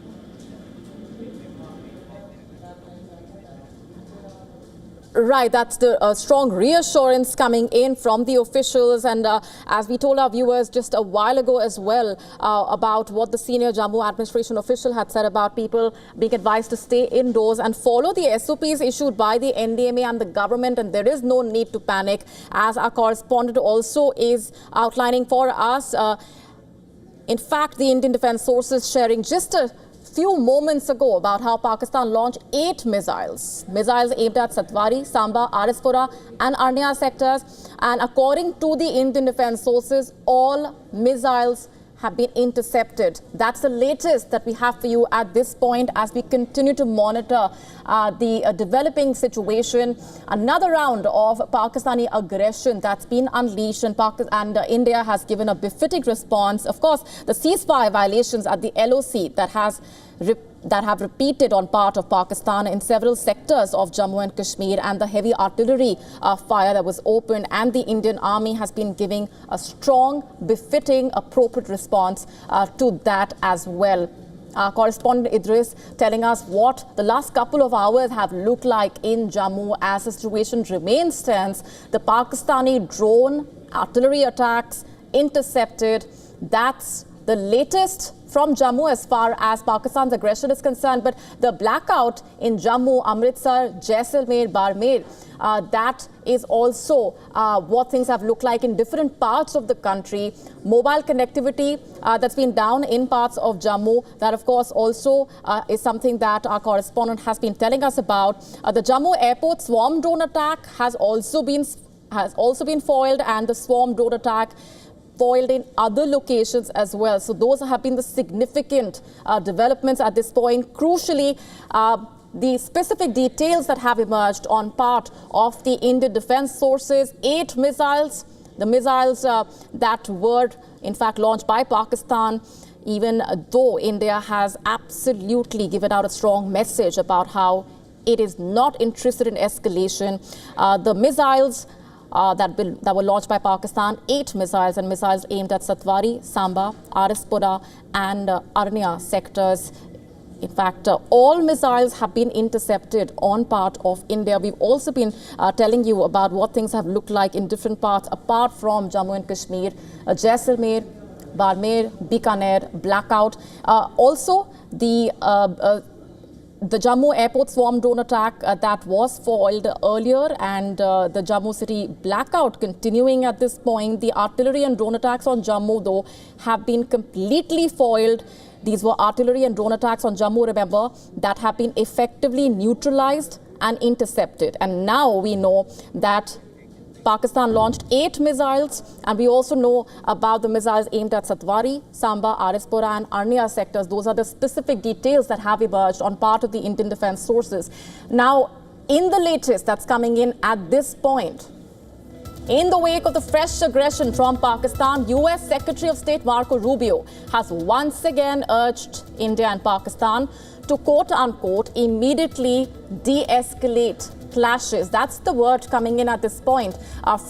Right, that's the strong reassurance coming in from the officials, and as we told our viewers just a while ago as well about what the senior Jammu administration official had said about people being advised to stay indoors and follow the SOPs issued by the NDMA and the government, and there is no need to panic, as our correspondent also is outlining for us. In fact, the Indian Defence Forces sharing just a few moments ago about how Pakistan launched 8 missiles aimed at Satwari, Samba, Arispura and Arnia sectors. And according to the Indian Defence Forces, all missiles have been intercepted. That's the latest that we have for you at this point as we continue to monitor the developing situation. Another round of Pakistani aggression that's been unleashed, and India has given a befitting response. Of course, the ceasefire violations at the LOC that have repeated on part of Pakistan in several sectors of Jammu and Kashmir, and the heavy artillery fire that was opened, and the Indian Army has been giving a strong, befitting, appropriate response to that as well. Our correspondent Idris telling us what the last couple of hours have looked like in Jammu as the situation remains tense. The Pakistani drone artillery attacks intercepted. That's the latest from Jammu as far as Pakistan's aggression is concerned. But the blackout in Jammu, Amritsar, Jaisalmer, Barmer, that is also what things have looked like in different parts of the country. Mobile connectivity that's been down in parts of Jammu, that of course also is something that our correspondent has been telling us about. The Jammu airport swarm drone attack has also been foiled, and the swarm drone attack foiled in other locations as well. So those have been the significant developments at this point. Crucially, the specific details that have emerged on part of the Indian Defence Forces, 8 missiles, the missiles that were in fact launched by Pakistan, even though India has absolutely given out a strong message about how it is not interested in escalation. The missiles that were launched by Pakistan, 8 missiles, and missiles aimed at Satwari, Samba, Arispura and Arnia sectors. In fact, all missiles have been intercepted on part of India. We've also been telling you about what things have looked like in different parts apart from Jammu and Kashmir, Jaisalmer, Barmer, Bikaner, blackout. Also, the the Jammu airport swarm drone attack that was foiled earlier, and the Jammu city blackout continuing at this point. The artillery and drone attacks on Jammu, though, have been completely foiled. These were artillery and drone attacks on Jammu, remember, that have been effectively neutralized and intercepted. And now we know that Pakistan launched 8 missiles, and we also know about the missiles aimed at Satwari, Samba, Arispura and Arnia sectors. Those are the specific details that have emerged on part of the Indian defense sources. Now, in the latest that's coming in at this point, in the wake of the fresh aggression from Pakistan, US Secretary of State Marco Rubio has once again urged India and Pakistan to quote-unquote immediately de-escalate clashes. That's the word coming in at this point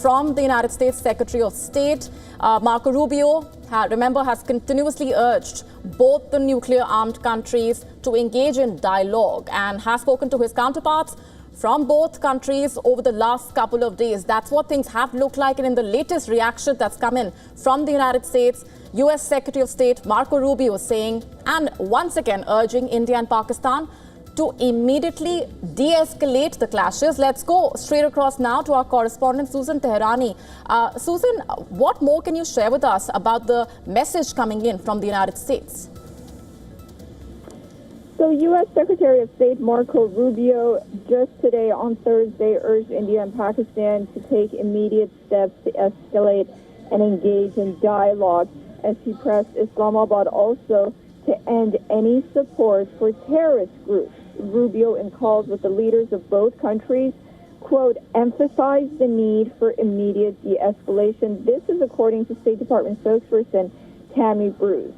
from the United States Secretary of State. Marco Rubio, remember, has continuously urged both the nuclear-armed countries to engage in dialogue and has spoken to his counterparts from both countries over the last couple of days. That's what things have looked like. And in the latest reaction that's come in from the United States, US Secretary of State Marco Rubio saying, and once again urging India and Pakistan to immediately de-escalate the clashes. Let's go straight across now to our correspondent Susan Teherani. Susan, what more can you share with us about the message coming in from the United States? So U.S. Secretary of State Marco Rubio just today on Thursday urged India and Pakistan to take immediate steps to escalate and engage in dialogue, as he pressed Islamabad also to end any support for terrorist groups. Rubio, in calls with the leaders of both countries, quote, emphasized the need for immediate de-escalation. This is according to State Department spokesperson Tammy Bruce.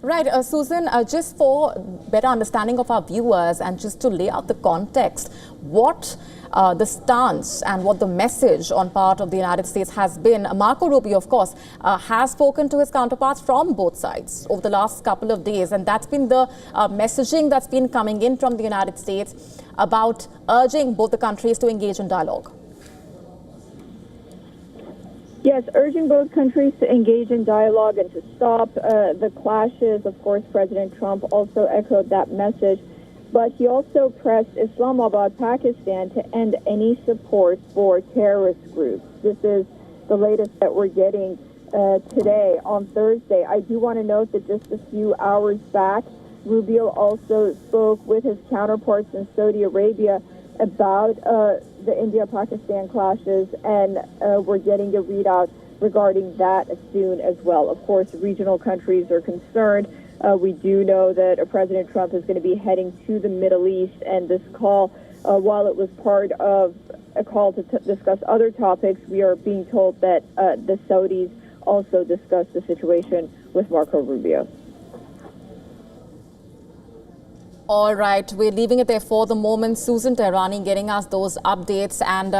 Right, Susan, just for better understanding of our viewers and just to lay out the context, what the stance and what the message on part of the United States has been. Marco Rubio, of course, has spoken to his counterparts from both sides over the last couple of days, and that's been the messaging that's been coming in from the United States about urging both the countries to engage in dialogue. Yes, urging both countries to engage in dialogue and to stop the clashes. Of course, President Trump also echoed that message, but he also pressed Islamabad, Pakistan, to end any support for terrorist groups. This is the latest that we're getting today on Thursday. I do want to note that just a few hours back, Rubio also spoke with his counterparts in Saudi Arabia about the India-Pakistan clashes, and we're getting a readout regarding that soon as well. Of course, regional countries are concerned. We do know that President Trump is going to be heading to the Middle East, and this call, while it was part of a call to discuss other topics, we are being told that the Saudis also discussed the situation with Marco Rubio. All right, we're leaving it there for the moment. Susan Teherani getting us those updates and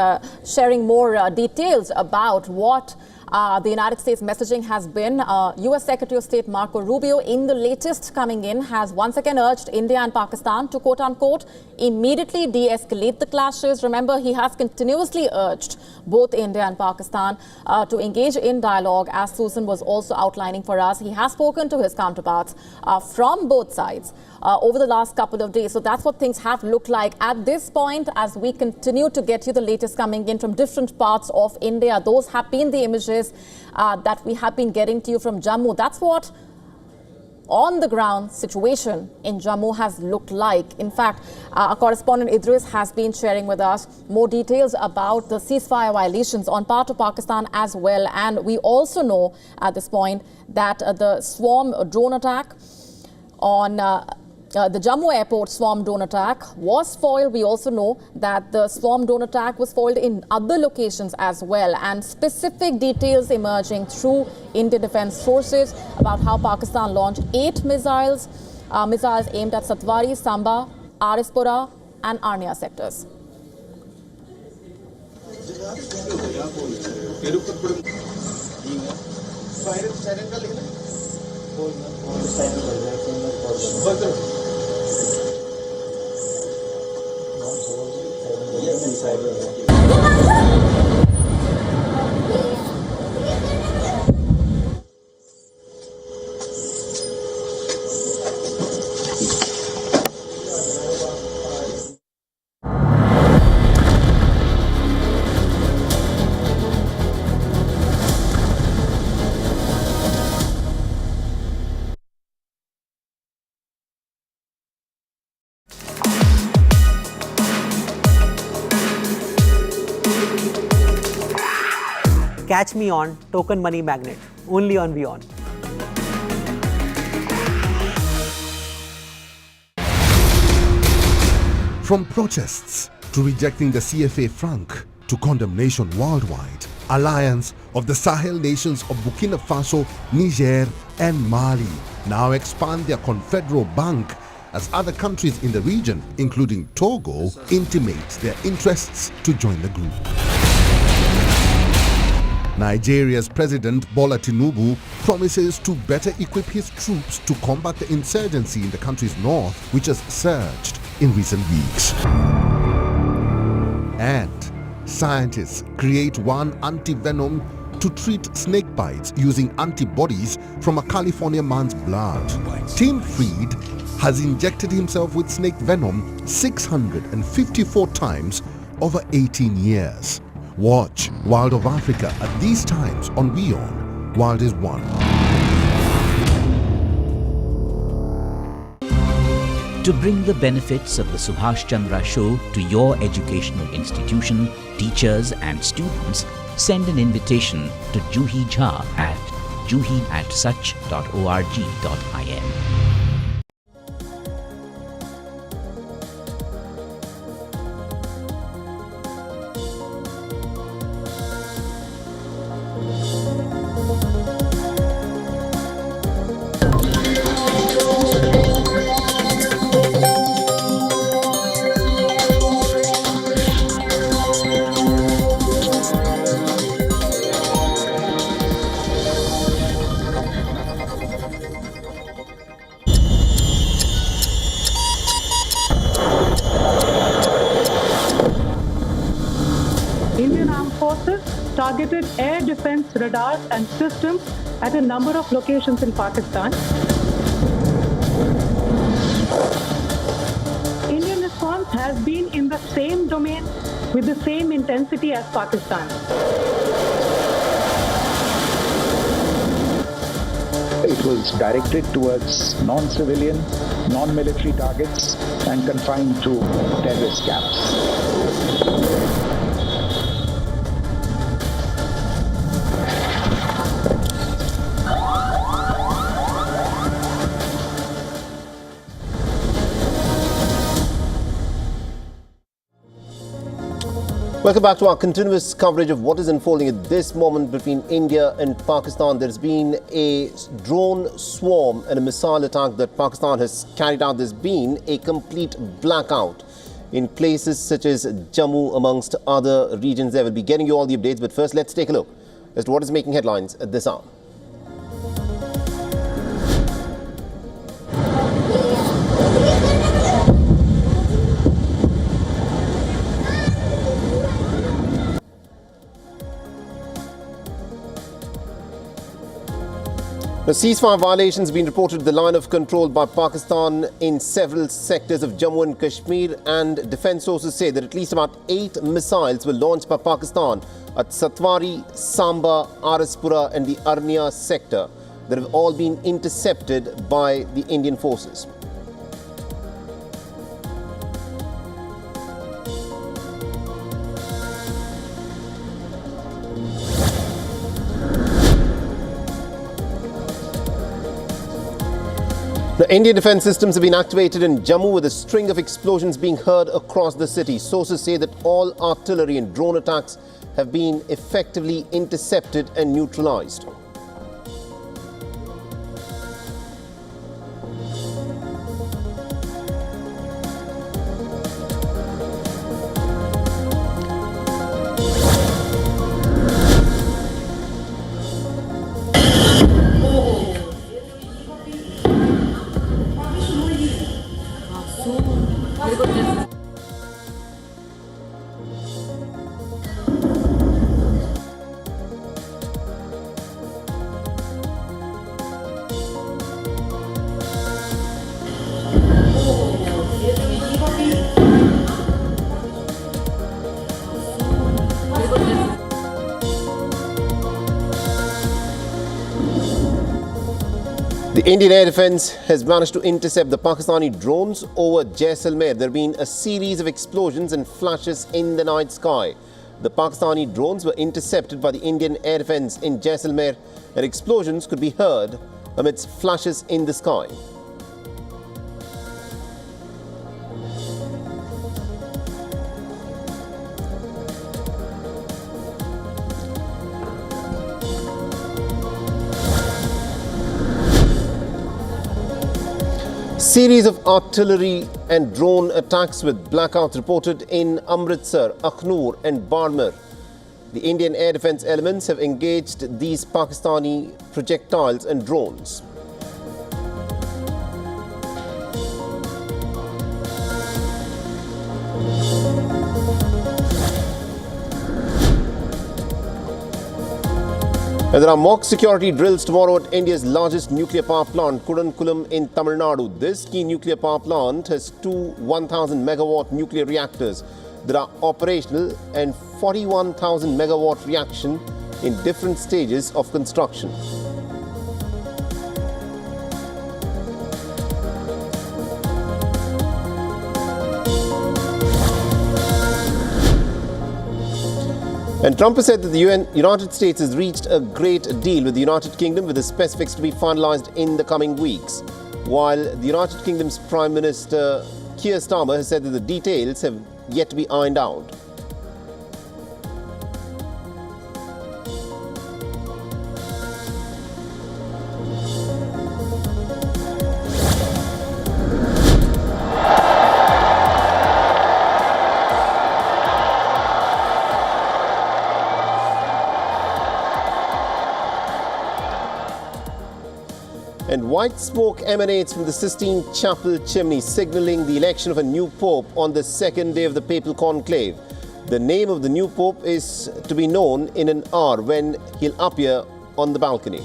sharing more details about what the United States messaging has been. U.S. Secretary of State Marco Rubio, in the latest coming in, has once again urged India and Pakistan to, quote-unquote, immediately de-escalate the clashes. Remember, he has continuously urged both India and Pakistan to engage in dialogue, as Susan was also outlining for us. He has spoken to his counterparts from both sides over the last couple of days. So that's what things have looked like at this point as we continue to get you the latest coming in from different parts of India. Those have been the images that we have been getting to you from Jammu. That's what on the ground situation in Jammu has looked like. In fact, our correspondent Idris has been sharing with us more details about the ceasefire violations on part of Pakistan as well. And we also know at this point that the swarm drone attack on the Jammu airport swarm drone attack was foiled. We also know that the swarm drone attack was foiled in other locations as well, and specific details emerging through Indian defense sources about how Pakistan launched 8 missiles aimed at Satwari, Samba, Arispura and Arnia sectors. catch me on Token Money Magnet, only on WION. From protests to rejecting the CFA franc to condemnation worldwide, alliance of the Sahel nations of Burkina Faso, Niger and Mali now expand their Confederal Bank as other countries in the region, including Togo, intimate their interests to join the group. Nigeria's President Bola Tinubu promises to better equip his troops to combat the insurgency in the country's north, which has surged in recent weeks. And scientists create one anti-venom to treat snake bites using antibodies from a California man's blood. Tim Fried has injected himself with snake venom 654 times over 18 years. Watch World of Africa at these times on WION. World is One. To bring the benefits of the Subhash Chandra Show to your educational institution, teachers and students, send an invitation to Juhi Jha at juhi@such.org.in. Indian Armed Forces targeted air defense radars and systems at a number of locations in Pakistan. Indian response has been in the same domain with the same intensity as Pakistan. It was directed towards non-civilian, non-military targets and confined to terrorist camps. Welcome back to our continuous coverage of what is unfolding at this moment between India and Pakistan. There's been a drone swarm and a missile attack that Pakistan has carried out. There's been a complete blackout in places such as Jammu, amongst other regions there. We'll be getting you all the updates, but first let's take a look as to what is making headlines at this hour. The ceasefire violations have been reported to the line of control by Pakistan in several sectors of Jammu and Kashmir, and defense sources say that at least about 8 missiles were launched by Pakistan at Satwari, Samba, Araspura and the Arnia sector that have all been intercepted by the Indian forces. The Indian defense systems have been activated in Jammu with a string of explosions being heard across the city. Sources say that all artillery and drone attacks have been effectively intercepted and neutralized. The Indian Air Defence has managed to intercept the Pakistani drones over Jaisalmer. There have been a series of explosions and flashes in the night sky. The Pakistani drones were intercepted by the Indian air defense in Jaisalmer, and explosions could be heard amidst flashes in the sky. Series of artillery and drone attacks with blackouts reported in Amritsar, Akhnur and Barmer. The Indian air defense elements have engaged these Pakistani projectiles and drones. And there are mock security drills tomorrow at India's largest nuclear power plant, Kudankulam in Tamil Nadu. This key nuclear power plant has two 1,000 megawatt nuclear reactors that are operational and 41,000 megawatt reaction in different stages of construction. And Trump has said that the United States has reached a great deal with the United Kingdom, with the specifics to be finalized in the coming weeks. While the United Kingdom's Prime Minister Keir Starmer has said that the details have yet to be ironed out. And white smoke emanates from the Sistine Chapel chimney, signalling the election of a new pope on the second day of the papal conclave. The name of the new pope is to be known in an hour when he'll appear on the balcony.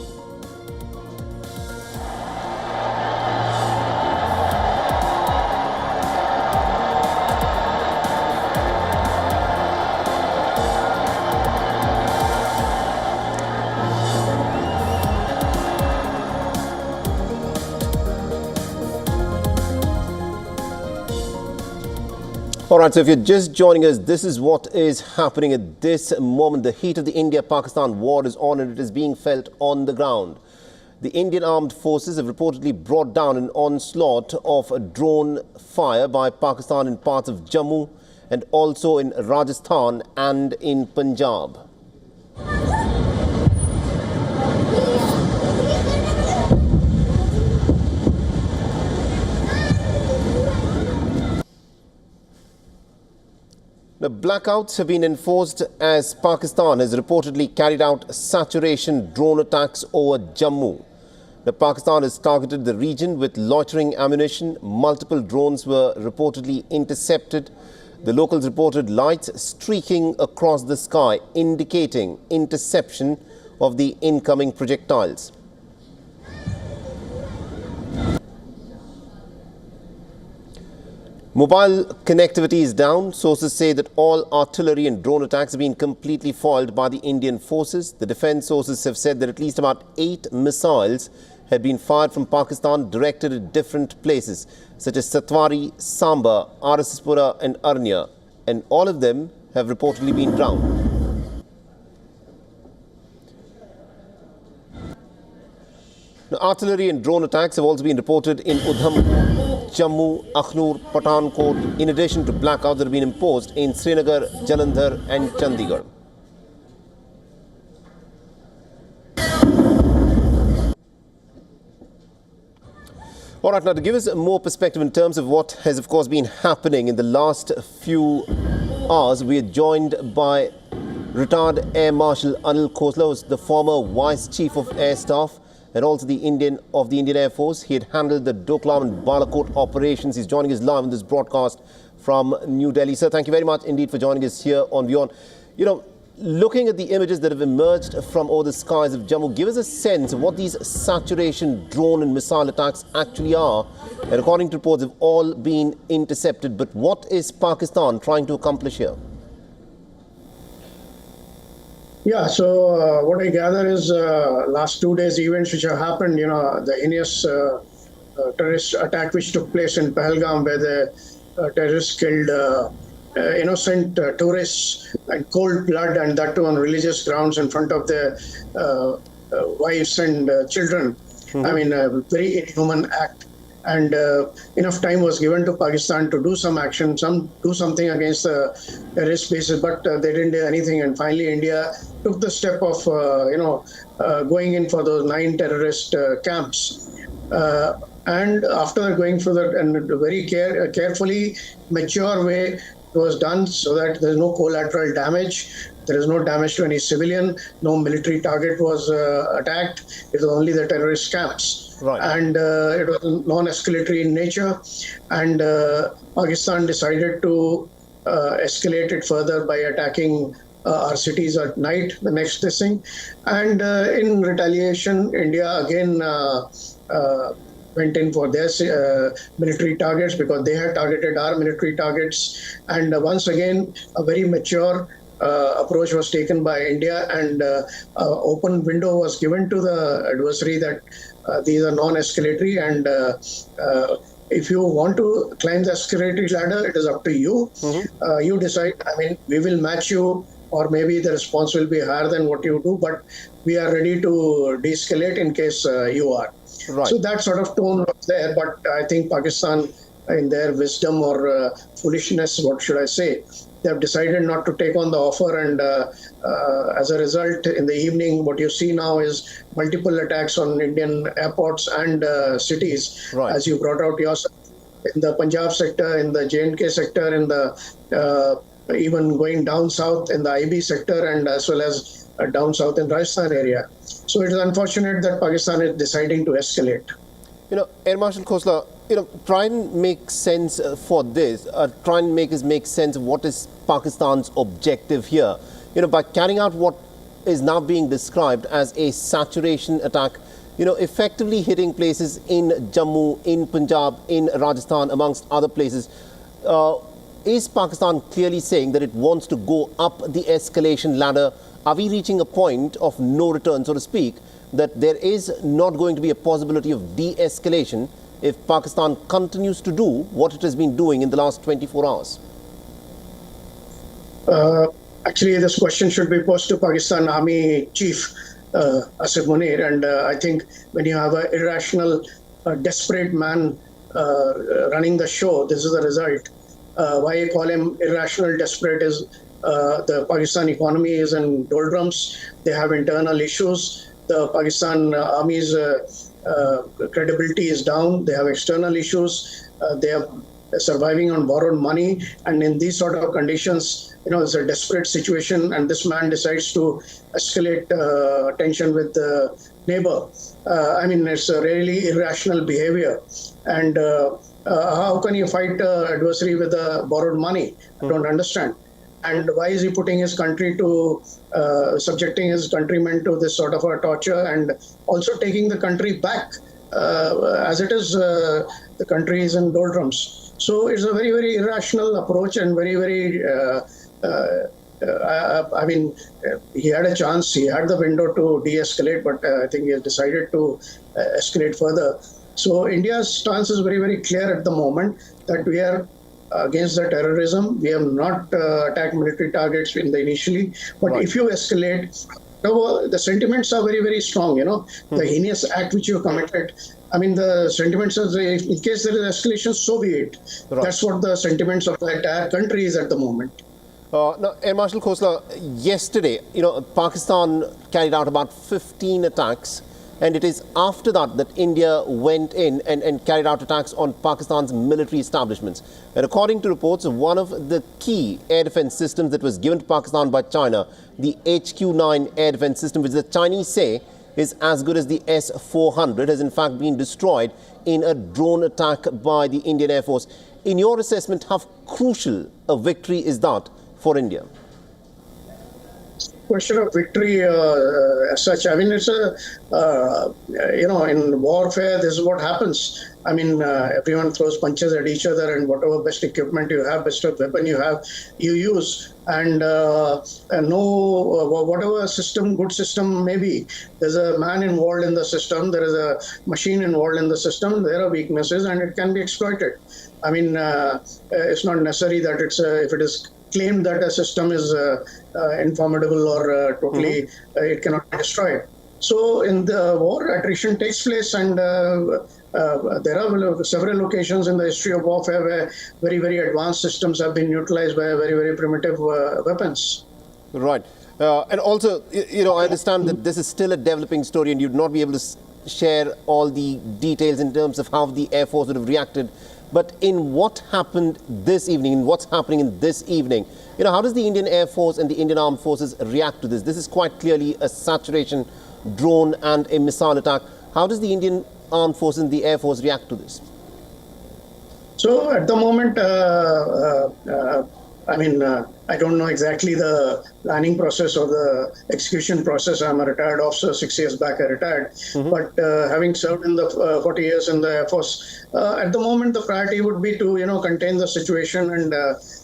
All right, so if you're just joining us, this is what is happening at this moment. The heat of the India-Pakistan war is on, and it is being felt on the ground. The Indian armed forces have reportedly brought down an onslaught of drone fire by Pakistan in parts of Jammu and also in Rajasthan and in Punjab. The blackouts have been enforced as Pakistan has reportedly carried out saturation drone attacks over Jammu. The Pakistan has targeted the region with loitering ammunition. Multiple drones were reportedly intercepted. The locals reported lights streaking across the sky, indicating interception of the incoming projectiles. Mobile connectivity is down. Sources say that all artillery and drone attacks have been completely foiled by the Indian forces. The defense sources have said that at least about 8 missiles had been fired from Pakistan directed at different places, such as Satwari, Samba, RSSpura and Arnya, and all of them have reportedly been drowned. Now, artillery and drone attacks have also been reported in Udham, Jammu, Akhnur, Pathankot, in addition to blackouts that have been imposed in Srinagar, Jalandhar and Chandigarh. All right, now to give us more perspective in terms of what has, of course, been happening in the last few hours, we are joined by retired Air Marshal Anil Khosla, who's the former Vice Chief of Air Staff and also the Indian Air Force. He had handled the Doklam and Balakot operations. He's joining us live on this broadcast from New Delhi. Sir, thank you very much indeed for joining us here on WION. You know, looking at the images that have emerged from over the skies of Jammu, give us a sense of what these saturation drone and missile attacks actually are. And according to reports, have all been intercepted. But what is Pakistan trying to accomplish here? Yeah, so what I gather is last 2 days events which have happened, you know, the heinous terrorist attack which took place in Pahalgam, where the terrorists killed innocent tourists in cold blood, and that too on religious grounds in front of their wives and children. I mean, a very inhuman act. And enough time was given to Pakistan to do some action, do something against the terrorist bases, but they didn't do anything. And finally, India took the step of, going in for those 9 terrorist camps. And after going through that, and very carefully, mature way, it was done so that there's no collateral damage. There is no damage to any civilian. No military target was attacked. It was only the terrorist camps. Right. And it was non-escalatory in nature. And Pakistan decided to escalate it further by attacking our cities at night, the next thing. And in retaliation, India again went in for their military targets because they had targeted our military targets. And once again, a very mature approach was taken by India, and open window was given to the adversary that these are non-escalatory, and if you want to climb the escalatory ladder, it is up to you. You decide. I mean, we will match you, or maybe the response will be higher than what you do, but we are ready to de-escalate in case you are. Right. So that sort of tone was there, but I think Pakistan, in their wisdom or foolishness, what should I say, they have decided not to take on the offer, and as a result, in the evening, what you see now is multiple attacks on Indian airports and cities, right, as you brought out yourself, in the Punjab sector, in the J&K sector, in the even going down south in the IB sector, and as well as down south in Rajasthan area. So it is unfortunate that Pakistan is deciding to escalate. You know, Air Marshal Khosla, try and make sense for this. Try and make sense of what is Pakistan's objective here. By carrying out what is now being described as a saturation attack, effectively hitting places in Jammu, in Punjab, in Rajasthan, amongst other places. Is Pakistan clearly saying that it wants to go up the escalation ladder? Are we reaching a point of no return, so to speak, that there is not going to be a possibility of de-escalation if Pakistan continues to do what it has been doing in the last 24 hours? Actually, this question should be posed to Pakistan Army Chief Asif Munir, and I think when you have an irrational, desperate man running the show, this is the result. Why I call him irrational, desperate is the Pakistan economy is in doldrums. They have internal issues. The Pakistan Army's credibility is down. They have external issues. They are surviving on borrowed money. And in these sort of conditions, it's a desperate situation. And this man decides to escalate tension with the neighbor. It's a really irrational behavior. And how can you fight adversary with borrowed money? I don't understand. And why is he putting his country to, subjecting his countrymen to this sort of a torture, and also taking the country back as it is, the country is in doldrums. So it's a very, very irrational approach, and very, very, he had a chance, he had the window to de-escalate, but I think he has decided to escalate further. So India's stance is very, very clear at the moment that we are against the terrorism. We have not attacked military targets initially, but if you escalate, the sentiments are very, very strong. The heinous act which you committed. The sentiments are, in case there is escalation, so be it. Right. That's what the sentiments of the entire country is at the moment. Now, Air Marshal Khosla, yesterday, Pakistan carried out about 15 attacks. And it is after that that India went in and carried out attacks on Pakistan's military establishments. And according to reports, one of the key air defense systems that was given to Pakistan by China, the HQ-9 air defense system, which the Chinese say is as good as the S-400, has in fact been destroyed in a drone attack by the Indian Air Force. In your assessment, how crucial a victory is that for India? question of victory as such. I mean, it's a, in warfare, this is what happens. I mean, everyone throws punches at each other, and whatever best equipment you have, best weapon you have, you use. And whatever system, good system may be, there's a man involved in the system, there is a machine involved in the system, there are weaknesses, and it can be exploited. I mean, it's not necessary that if it is claimed that a system is informidable or totally, it cannot be destroyed. So in the war, attrition takes place, and there are several occasions in the history of warfare where very, very advanced systems have been utilized by very, very primitive weapons. Right. And also, I understand that this is still a developing story and you'd not be able to share all the details in terms of how the Air Force would have reacted. But in what happened this evening, in what's happening in this evening, how does the Indian Air Force and the Indian Armed Forces react to this? This is quite clearly a saturation drone and a missile attack. How does the Indian Armed Forces and the Air Force react to this? So at the moment, I don't know exactly the planning process or the execution process. I'm a retired officer. 6 years back, I retired. But having served in the 40 years in the Air Force, at the moment, the priority would be to, contain the situation and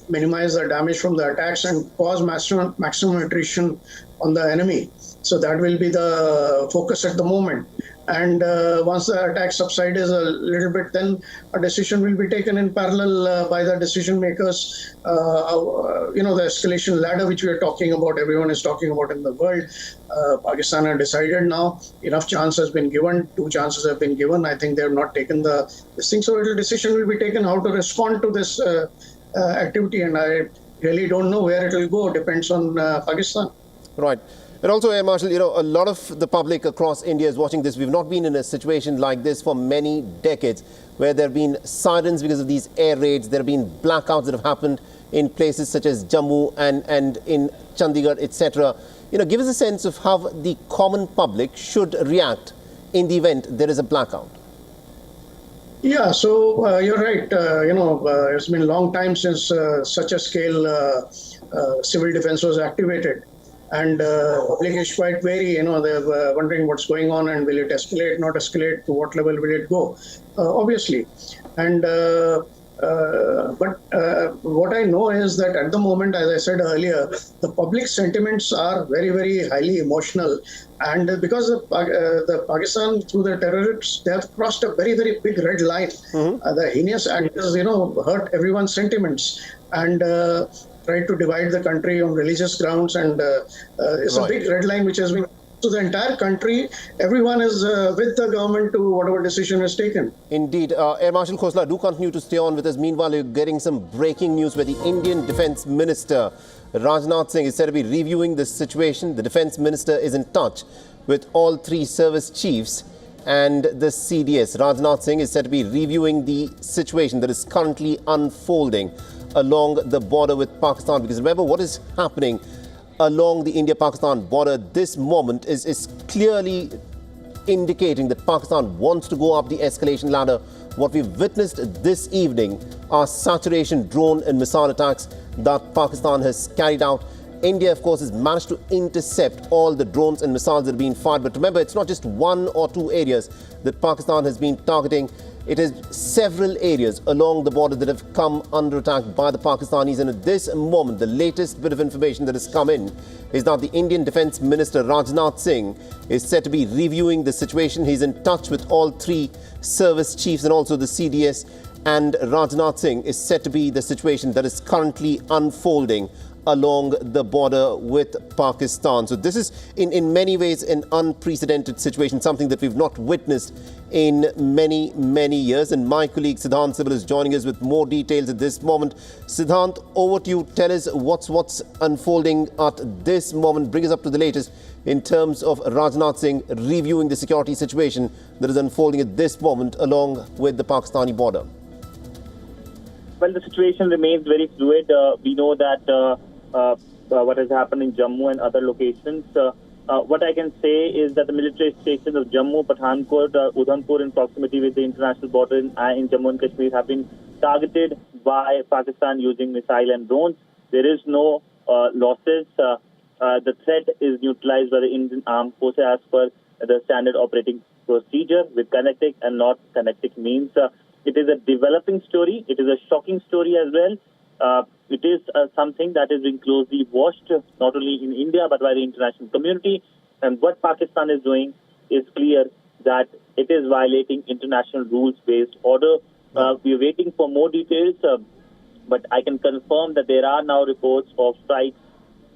minimize the damage from the attacks and cause maximum attrition on the enemy. So that will be the focus at the moment. And once the attack subsides a little bit, then a decision will be taken in parallel by the decision makers. The escalation ladder, which we are talking about, everyone is talking about in the world. Pakistan has decided now, enough chance has been given, 2 chances have been given. I think they have not taken this thing. So a decision will be taken how to respond to this activity. And I really don't know where it will go. Depends on Pakistan. Right. And also, Air Marshal, a lot of the public across India is watching this. We've not been in a situation like this for many decades, where there have been sirens because of these air raids. There have been blackouts that have happened in places such as Jammu and in Chandigarh, etc. Give us a sense of how the common public should react in the event there is a blackout. Yeah, so you're right. It's been a long time since such a scale civil defense was activated. And public is quite wary, they're wondering what's going on and will it escalate, not escalate, to what level will it go, obviously. And but what I know is that at the moment, as I said earlier, the public sentiments are very, very highly emotional. And because the Pakistan, through the terrorists, they have crossed a very, very big red line. The heinous actors, hurt everyone's sentiments. And tried to divide the country on religious grounds, and it's a big red line which has been to the entire country. Everyone is with the government to whatever decision is taken. Indeed. Air Marshal Khosla, do continue to stay on with us. Meanwhile, you're getting some breaking news where the Indian Defence Minister Rajnath Singh is said to be reviewing the situation. The Defence Minister is in touch with all 3 service chiefs and the CDS. Rajnath Singh is said to be reviewing the situation that is currently unfolding along the border with Pakistan. Because remember, what is happening along the India-Pakistan border this moment is clearly indicating that Pakistan wants to go up the escalation ladder. What we've witnessed this evening are saturation drone and missile attacks that Pakistan has carried out. India, of course, has managed to intercept all the drones and missiles that are being fired. But remember, it's not just 1 or 2 areas that Pakistan has been targeting. It is several areas along the border that have come under attack by the Pakistanis. And at this moment, the latest bit of information that has come in is that the Indian Defence Minister Rajnath Singh is said to be reviewing the situation. He's in touch with all 3 service chiefs and also the CDS. And Rajnath Singh is said to be the situation that is currently unfolding along the border with Pakistan. So this is in many ways an unprecedented situation, something that we've not witnessed in many, many years. And my colleague Siddhant Sibal is joining us with more details at this moment. Siddhant, over to you. Tell us what's unfolding at this moment. Bring us up to the latest in terms of Rajnath Singh reviewing the security situation that is unfolding at this moment along with the Pakistani border. Well, the situation remains very fluid. We know that what has happened in Jammu and other locations. What I can say is that the military stations of Jammu, Pathankot, Udhampur in proximity with the international border in Jammu and Kashmir have been targeted by Pakistan using missile and drones. There is no losses. the threat is neutralized by the Indian Armed Forces as per the standard operating procedure with kinetic and not kinetic means. It is a developing story. It is a shocking story as well. It is something that is being closely watched, not only in India, but by the international community. And what Pakistan is doing is clear that it is violating international rules-based order. We are waiting for more details, but I can confirm that there are now reports of strikes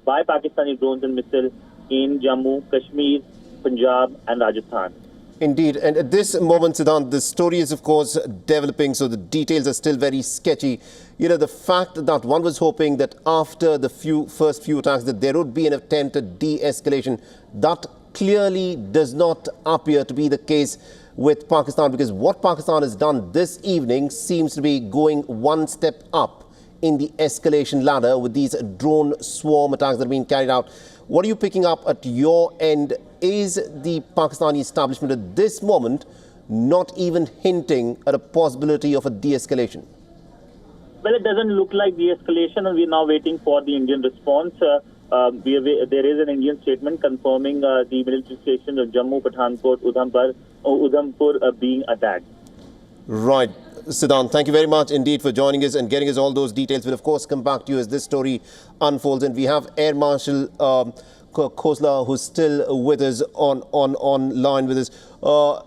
by Pakistani drones and missiles in Jammu, Kashmir, Punjab and Rajasthan. Indeed. And at this moment, Siddhant, the story is, of course, developing, so the details are still very sketchy. You know, the fact that one was hoping that after the first few attacks that there would be an attempt at de-escalation, that clearly does not appear to be the case with Pakistan, because what Pakistan has done this evening seems to be going one step up in the escalation ladder with these drone swarm attacks that are being carried out. What are you picking up at your end? Is the Pakistani establishment at this moment not even hinting at a possibility of a de-escalation? Well, it doesn't look like de-escalation, and we're now waiting for the Indian response. There is an Indian statement confirming the military stations of Jammu, Pathankot, Udhampur being attacked. Right. Siddhant, thank you very much indeed for joining us and getting us all those details. We'll, of course, come back to you as this story unfolds. And we have Air Marshal Khosla, who's still with us on line with us.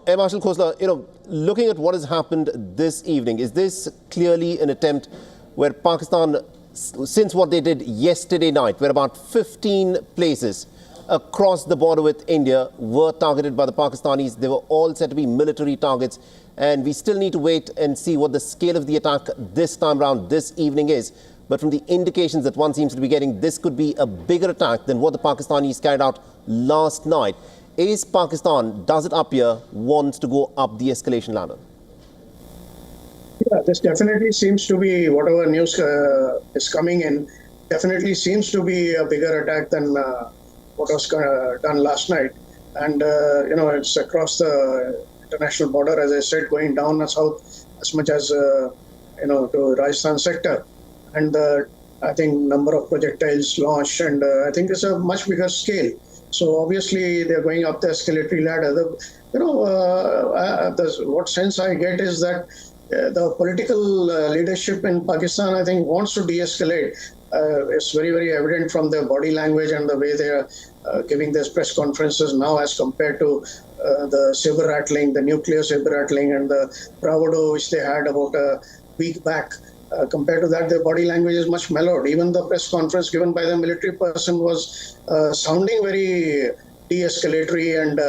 Air Marshal Khosla, you know, looking at what has happened this evening, is this clearly an attempt where Pakistan, since what they did yesterday night, where about 15 places across the border with India were targeted by the Pakistanis, they were all said to be military targets, and we still need to wait and see what the scale of the attack this time around, this evening is. But from the indications that one seems to be getting, this could be a bigger attack than what the Pakistanis carried out last night. Is Pakistan, does it appear, wants to go up the escalation ladder? Yeah, this definitely seems to be, whatever news is coming in, definitely seems to be a bigger attack than what was done last night. And, you know, it's across the international border, as I said, going down south as much as, you know, to Rajasthan sector. And I think number of projectiles launched, and I think it's a much bigger scale. So obviously they're going up the escalatory ladder. What sense I get is that the political leadership in Pakistan, I think, wants to de-escalate. It's very, very evident from their body language and the way they are giving these press conferences now as compared to the saber rattling, the nuclear saber rattling and the bravado which they had about a week back. Compared to that, their body language is much mellowed. Even the press conference given by the military person was sounding very de-escalatory and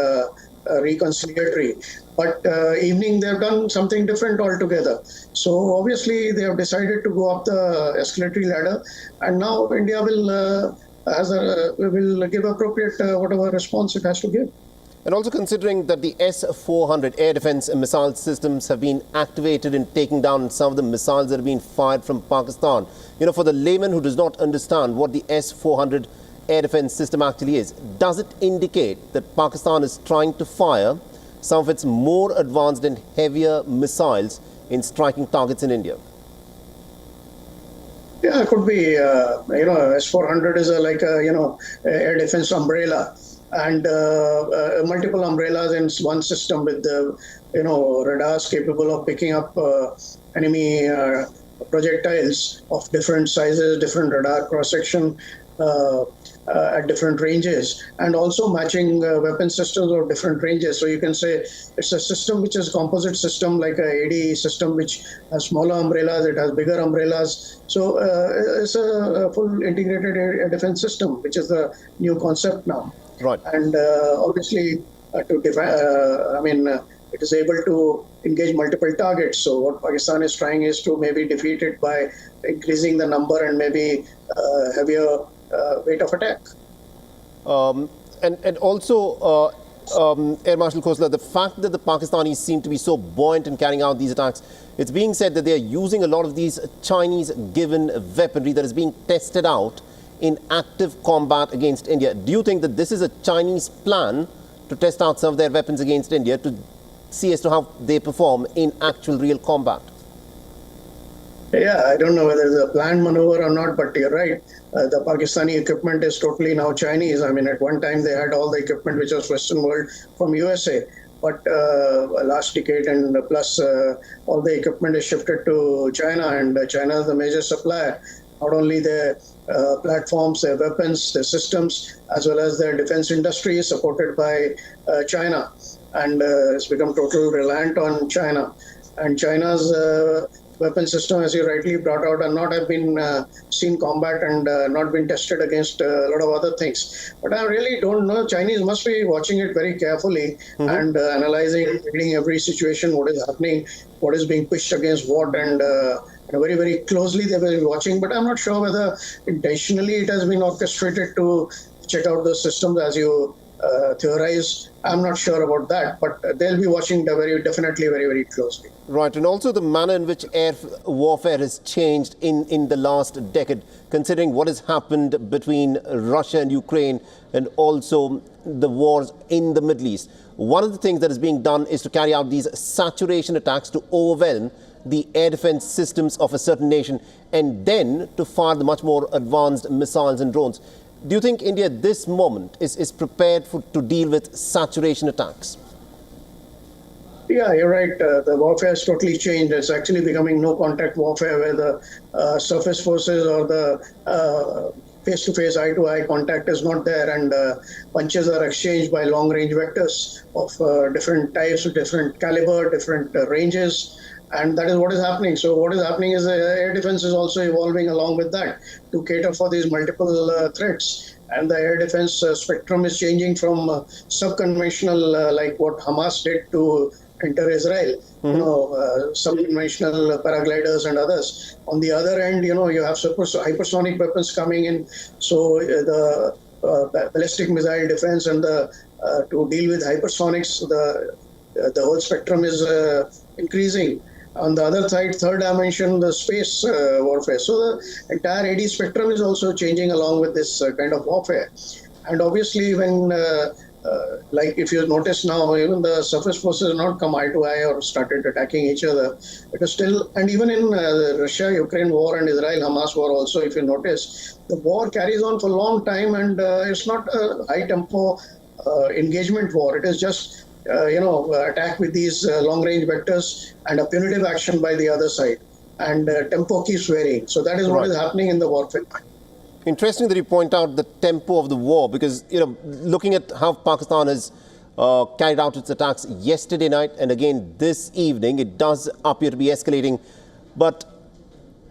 reconciliatory. But evening, they've done something different altogether. So obviously, they have decided to go up the escalatory ladder. And now India will give appropriate whatever response it has to give. And also considering that the S-400 air defense and missile systems have been activated in taking down some of the missiles that have been fired from Pakistan. You know, for the layman who does not understand what the S-400 air defense system actually is, does it indicate that Pakistan is trying to fire some of its more advanced and heavier missiles in striking targets in India? Yeah, it could be. You know, S-400 is like a, you know, air defense umbrella. And multiple umbrellas in one system with the, you know, radars capable of picking up enemy projectiles of different sizes, different radar cross-section at different ranges, and also matching weapon systems of different ranges. So you can say it's a system which is composite system, like a AD system, which has smaller umbrellas, it has bigger umbrellas. So it's a full integrated air defense system, which is the new concept now. Right. And obviously, it is able to engage multiple targets. So what Pakistan is trying is to maybe defeat it by increasing the number and maybe heavier weight of attack. And also, Air Marshal Khosla, the fact that the Pakistanis seem to be so buoyant in carrying out these attacks, it's being said that they are using a lot of these Chinese-given weaponry that is being tested out in active combat against India. Do you think that this is a Chinese plan to test out some of their weapons against India to see as to how they perform in actual real combat? Yeah, I don't know whether it's a planned maneuver or not, but you're right. The Pakistani equipment is totally now Chinese. I mean, at one time they had all the equipment which was Western world from USA, but last decade and plus all the equipment is shifted to China, and China is the major supplier. Not only their platforms, their weapons, their systems, as well as their defense industry is supported by China, and it's become totally reliant on China. And China's weapon system, as you rightly brought out, and not have been seen combat and not been tested against a lot of other things. But I really don't know. Chinese must be watching it very carefully and analyzing, reading every situation, what is happening, what is being pushed against what, and very, very closely they will be watching. But I'm not sure whether intentionally it has been orchestrated to check out those systems as you theorize. I'm not sure about that, but they'll be watching definitely very, very closely. Right, and also the manner in which air warfare has changed in the last decade, considering what has happened between Russia and Ukraine and also the wars in the Middle East. One of the things that is being done is to carry out these saturation attacks to overwhelm the air defense systems of a certain nation and then to fire the much more advanced missiles and drones. Do you think India at this moment is prepared to deal with saturation attacks? Yeah, you're right. The warfare has totally changed. It's actually becoming no-contact warfare where the surface forces or the face-to-face, eye-to-eye contact is not there, and punches are exchanged by long-range vectors of different types, different caliber, different ranges. And that is what is happening. So what is happening is air defense is also evolving along with that to cater for these multiple threats. And the air defense spectrum is changing from sub-conventional, like what Hamas did, to enter Israel, some conventional paragliders and others. On the other end, you have hypersonic weapons coming in. So the ballistic missile defense and to deal with hypersonics, the whole spectrum is increasing. On the other side, third dimension, the space warfare. So the entire AD spectrum is also changing along with this kind of warfare. And obviously, when, like if you notice now, even the surface forces have not come eye to eye or started attacking each other. It is still, and even in Russia-Ukraine war and Israel-Hamas war also, if you notice, the war carries on for a long time, and it's not a high-tempo engagement war. It is just attack with these long-range vectors and a punitive action by the other side. And tempo keeps varying. So that is what is happening in the warfare. Interesting that you point out the tempo of the war, because, looking at how Pakistan has carried out its attacks yesterday night and again this evening, it does appear to be escalating. But,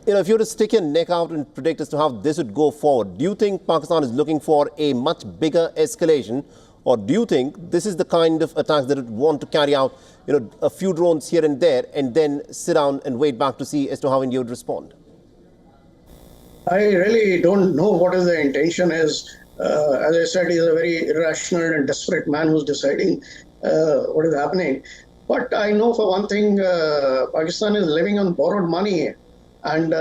if you were to stick your neck out and predict as to how this would go forward, do you think Pakistan is looking for a much bigger escalation? Or do you think this is the kind of attacks that it would want to carry out, a few drones here and there, and then sit down and wait back to see as to how India would respond? I really don't know what is the intention is. As I said, he's a very irrational and desperate man who's deciding what is happening. But I know for one thing, Pakistan is living on borrowed money. And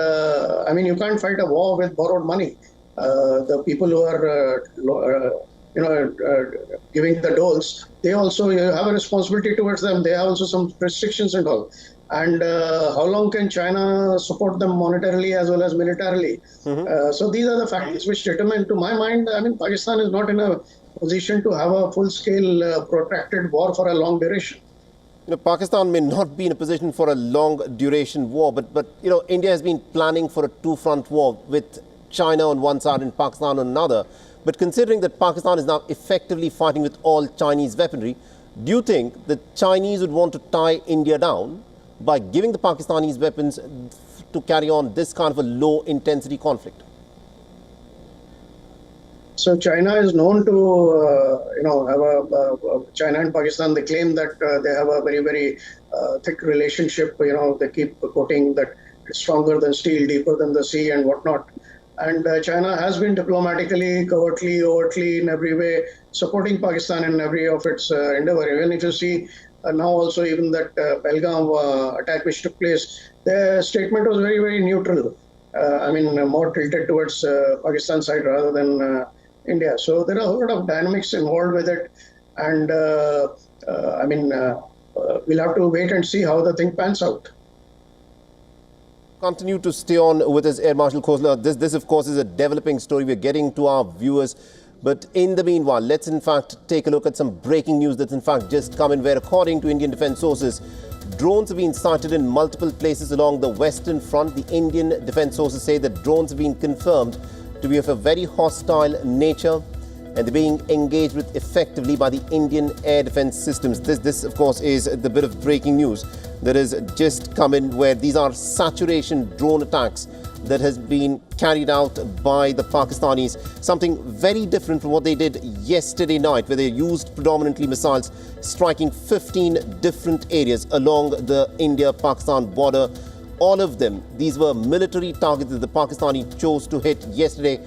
you can't fight a war with borrowed money. The people who are giving the doles, they also have a responsibility towards them. They have also some restrictions and all. And how long can China support them monetarily as well as militarily? So these are the factors which determine, to my mind, Pakistan is not in a position to have a full-scale protracted war for a long duration. Pakistan may not be in a position for a long duration war, but India has been planning for a two-front war with China on one side and Pakistan on another. But considering that Pakistan is now effectively fighting with all Chinese weaponry, do you think the Chinese would want to tie India down by giving the Pakistanis weapons to carry on this kind of a low-intensity conflict? So China is known to, China and Pakistan, they claim that they have a very, very thick relationship. They keep quoting that it's stronger than steel, deeper than the sea and whatnot. And China has been diplomatically, covertly, overtly, in every way supporting Pakistan in every of its endeavor. Even if you see now also even that Pahalgam attack which took place, the statement was very, very neutral. More tilted towards Pakistan side rather than India. So there are a lot of dynamics involved with it. And we'll have to wait and see how the thing pans out. Continue to stay on with us, Air Marshal Khosla. This, of course, is a developing story. We're getting to our viewers. But in the meanwhile, let's in fact take a look at some breaking news that's in fact just come in, where according to Indian defence sources, drones have been sighted in multiple places along the Western Front. The Indian defence sources say that drones have been confirmed to be of a very hostile nature, and they're being engaged with effectively by the Indian air defence systems. This, of course, is the bit of breaking news that has just come in, where these are saturation drone attacks that has been carried out by the Pakistanis. Something very different from what they did yesterday night, where they used predominantly missiles, striking 15 different areas along the India-Pakistan border. All of them, these were military targets that the Pakistani chose to hit yesterday,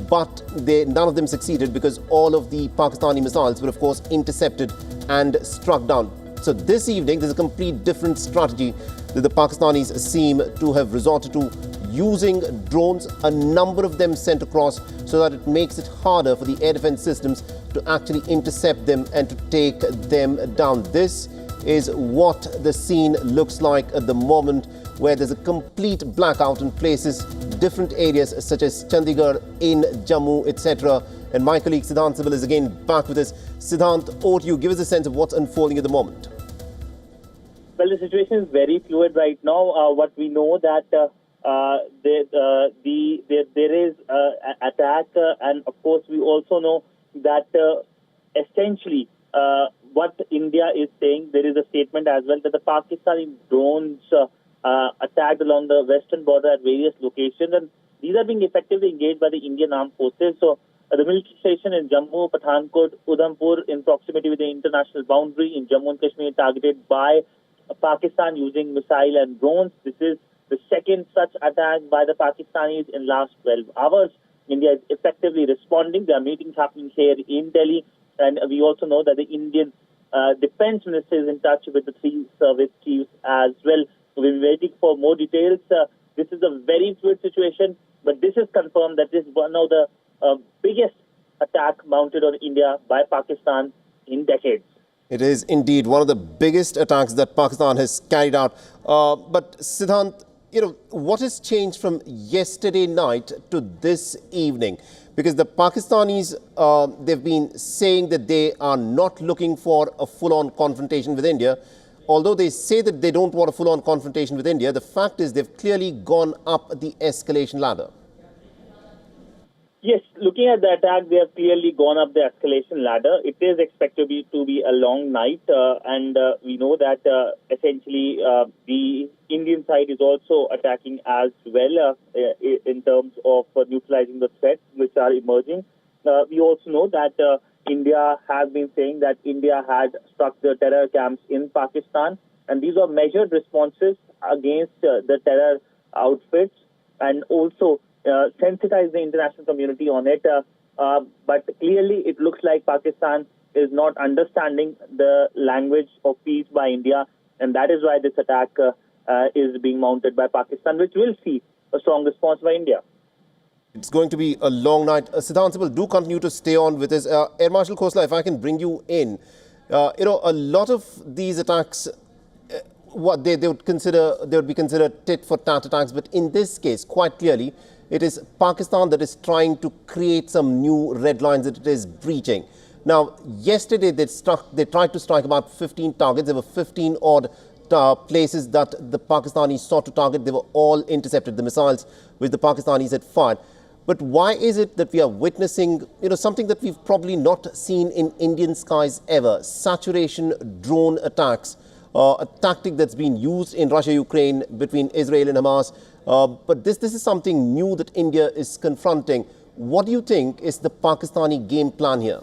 but none of them succeeded because all of the Pakistani missiles were, of course, intercepted and struck down. So this evening, there's a complete different strategy that the Pakistanis seem to have resorted to, using drones, a number of them sent across, so that it makes it harder for the air defense systems to actually intercept them and to take them down. This is what the scene looks like at the moment, where there's a complete blackout in places, different areas such as Chandigarh, in Jammu, etc. And my colleague Siddhant Sibil is again back with us. Siddhant, over to you. Give us a sense of what's unfolding at the moment. Well, the situation is very fluid right now. What we know that there is an attack, and of course we also know that essentially what India is saying, there is a statement as well that the Pakistani drones attacked along the western border at various locations, and these are being effectively engaged by the Indian armed forces. So the military station in Jammu, Pathankot, Udhampur, in proximity with the international boundary in Jammu and Kashmir, targeted by Pakistan using missile and drones. This is the second such attack by the Pakistanis in last 12 hours. India is effectively responding. There are meetings happening here in Delhi, and we also know that the Indian defense minister is in touch with the three service chiefs as well. So we're waiting for more details. This is a very fluid situation, but this is confirmed that this is one of the biggest attack mounted on India by Pakistan in decades. It is indeed one of the biggest attacks that Pakistan has carried out. But Siddhant, what has changed from yesterday night to this evening? Because the Pakistanis, they've been saying that they are not looking for a full-on confrontation with India. Although they say that they don't want a full-on confrontation with India, the fact is they've clearly gone up the escalation ladder. Yes, looking at the attack, they have clearly gone up the escalation ladder. It is expected to be a long night, and we know that essentially the Indian side is also attacking as well in terms of neutralizing the threats which are emerging. We also know that India has been saying that India had struck the terror camps in Pakistan, and these are measured responses against the terror outfits, and also sensitize the international community on it. But clearly it looks like Pakistan is not understanding the language of peace by India, and that is why this attack is being mounted by Pakistan, which will see a strong response by India. It's going to be a long night. Siddhant Sibil, do continue to stay on with us. Air Marshal Khosla, if I can bring you in. A lot of these attacks, what they would be considered tit-for-tat attacks, but in this case, quite clearly, it is Pakistan that is trying to create some new red lines that it is breaching. Now, yesterday they tried to strike about 15 targets. There were 15 odd places that the Pakistanis sought to target. They were all intercepted, the missiles which the Pakistanis had fired. But why is it that we are witnessing, something that we've probably not seen in Indian skies ever? Saturation drone attacks, a tactic that's been used in Russia-Ukraine between Israel and Hamas. But this is something new that India is confronting. What do you think is the Pakistani game plan here?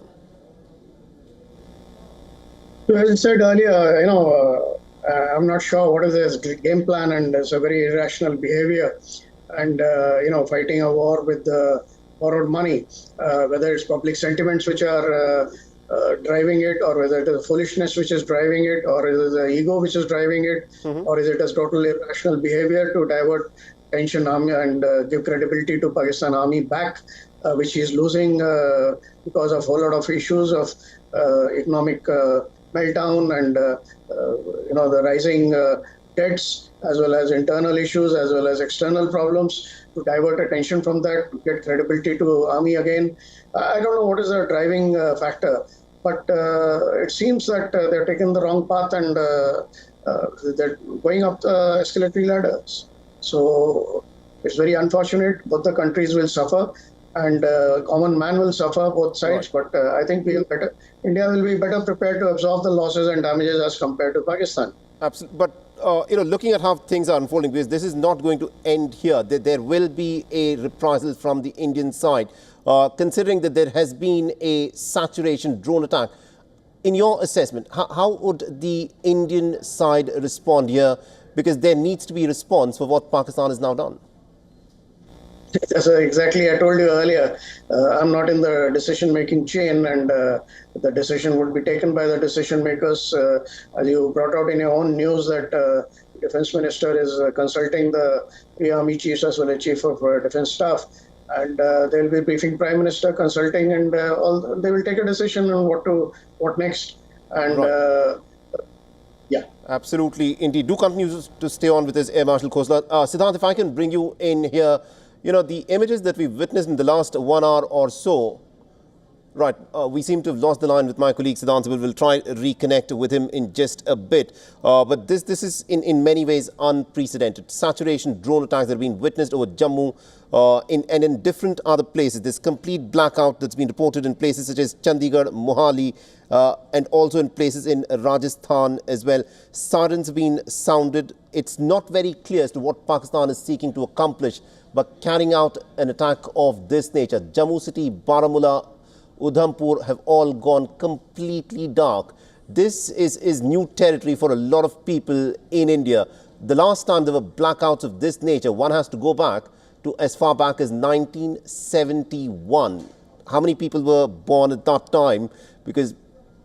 As I said earlier, I'm not sure what is this game plan, and it's a very irrational behavior. And, fighting a war with borrowed money, whether it's public sentiments which are driving it, or whether it is foolishness which is driving it, or is it the ego which is driving it, or is it a total irrational behavior to divert attention and give credibility to Pakistan Army back, which is losing because of a whole lot of issues of economic meltdown and the rising deaths, as well as internal issues, as well as external problems, to divert attention from that, to get credibility to army again. I don't know what is the driving factor, but it seems that they're taking the wrong path and they're going up the escalatory ladders. So it's very unfortunate. Both the countries will suffer, and common man will suffer, both sides. Right. But I think India will be better prepared to absorb the losses and damages as compared to Pakistan. Absolutely. But looking at how things are unfolding, because this is not going to end here. There will be a reprisal from the Indian side, considering that there has been a saturation drone attack. In your assessment, how would the Indian side respond here? Because there needs to be a response for what Pakistan has now done. So exactly, I told you earlier, I'm not in the decision-making chain, and the decision would be taken by the decision makers. As you brought out in your own news that the Defense Minister is consulting the three army chiefs as well as Chief of Defense Staff, and they'll be briefing Prime Minister, consulting, and they will take a decision on what next. And right. Yeah. Absolutely, indeed. Do continue to stay on with this, Air Marshal Khosla. Siddhant, if I can bring you in here. The images that we've witnessed in the last 1 hour or so, right, we seem to have lost the line with my colleague Siddhant. We'll try to reconnect with him in just a bit. But this is in many ways unprecedented. Saturation drone attacks that have been witnessed over Jammu and in different other places. This complete blackout that's been reported in places such as Chandigarh, Mohali, and also in places in Rajasthan as well. Sirens have been sounded. It's not very clear as to what Pakistan is seeking to accomplish but carrying out an attack of this nature. Jammu city, Baramulla, Udhampur have all gone completely dark. This is new territory for a lot of people in India. The last time there were blackouts of this nature, one has to go back to as far back as 1971. How many people were born at that time? Because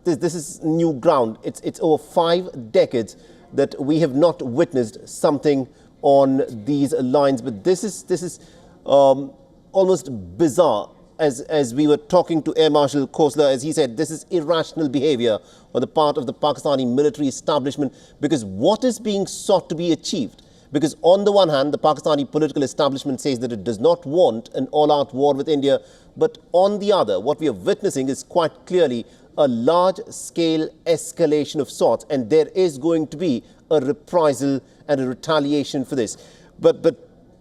this is new ground. It's over 5 decades that we have not witnessed something on these lines, but this is almost bizarre. As we were talking to Air Marshal Khosla, as he said, this is irrational behavior on the part of the Pakistani military establishment, because what is being sought to be achieved? Because on the one hand, the Pakistani political establishment says that it does not want an all-out war with India, but on the other, what we are witnessing is quite clearly a large-scale escalation of sorts, and there is going to be a reprisal and a retaliation for this. But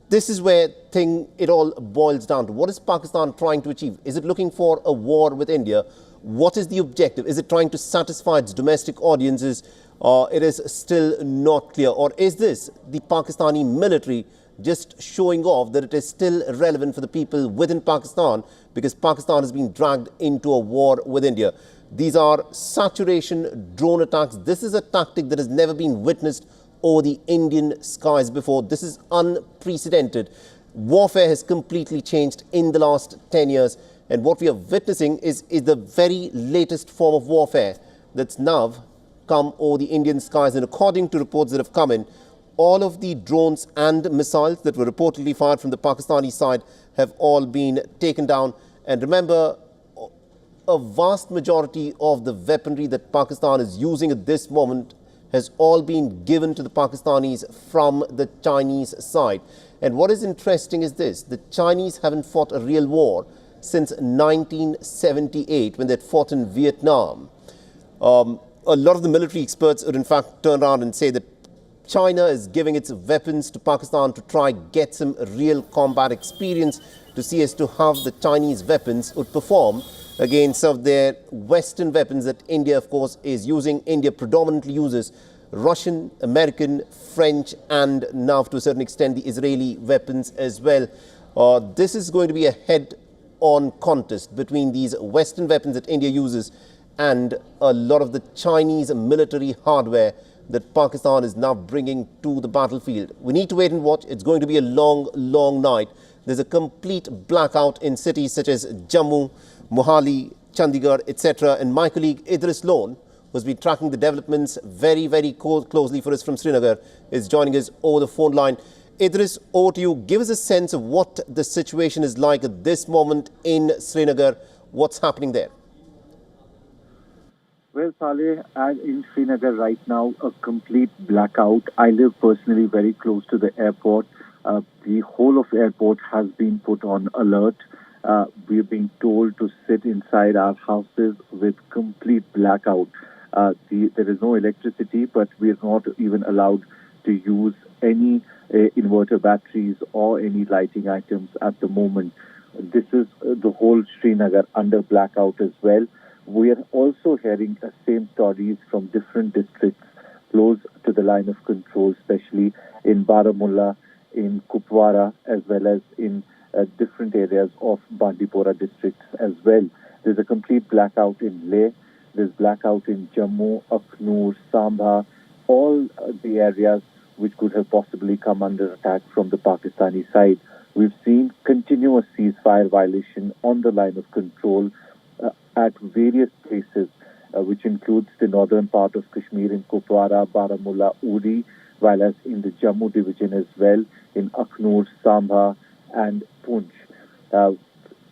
this is where it all boils down to. What is Pakistan trying to achieve? Is it looking for a war with India? What is the objective? Is it trying to satisfy its domestic audiences? It is still not clear. Or is this the Pakistani military just showing off that it is still relevant for the people within Pakistan, because Pakistan has been dragged into a war with India? These are saturation drone attacks. This is a tactic that has never been witnessed over the Indian skies before. This is unprecedented. Warfare has completely changed in the last 10 years. And what we are witnessing is the very latest form of warfare that's now come over the Indian skies. And according to reports that have come in, all of the drones and missiles that were reportedly fired from the Pakistani side have all been taken down. And remember, a vast majority of the weaponry that Pakistan is using at this moment has all been given to the Pakistanis from the Chinese side. And what is interesting is this: the Chinese haven't fought a real war since 1978, when they had fought in Vietnam. A lot of the military experts would in fact turn around and say that China is giving its weapons to Pakistan to try get some real combat experience, to see as to how the Chinese weapons would perform against some of their Western weapons that India, of course, is using. India predominantly uses Russian, American, French, and now to a certain extent the Israeli weapons as well. This is going to be a head-on contest between these Western weapons that India uses and a lot of the Chinese military hardware that Pakistan is now bringing to the battlefield. We need to wait and watch. It's going to be a long, long night. There's a complete blackout in cities such as Jammu, Mohali, Chandigarh, etc. And my colleague Idris Lone, who's been tracking the developments very, very closely for us from Srinagar, is joining us over the phone line. Idris, over to you. Give us a sense of what the situation is like at this moment in Srinagar. What's happening there? Well, Saleh, in Srinagar right now, a complete blackout. I live personally very close to the airport. The whole of the airport has been put on alert. We're being told to sit inside our houses with complete blackout. There is no electricity, but we are not even allowed to use any inverter batteries or any lighting items at the moment. This is the whole Srinagar under blackout as well. We are also hearing the same stories from different districts close to the line of control, especially in Baramulla, in Kupwara, as well as in different areas of Bandipora districts as well. There's a complete blackout in Leh. There's blackout in Jammu, Akhnur, Sambha, all the areas which could have possibly come under attack from the Pakistani side. We've seen continuous ceasefire violation on the line of control at various places, which includes the northern part of Kashmir in Kupwara, Baramulla, Uri, while as in the Jammu division as well, in Akhnur, Sambha, and Poonch.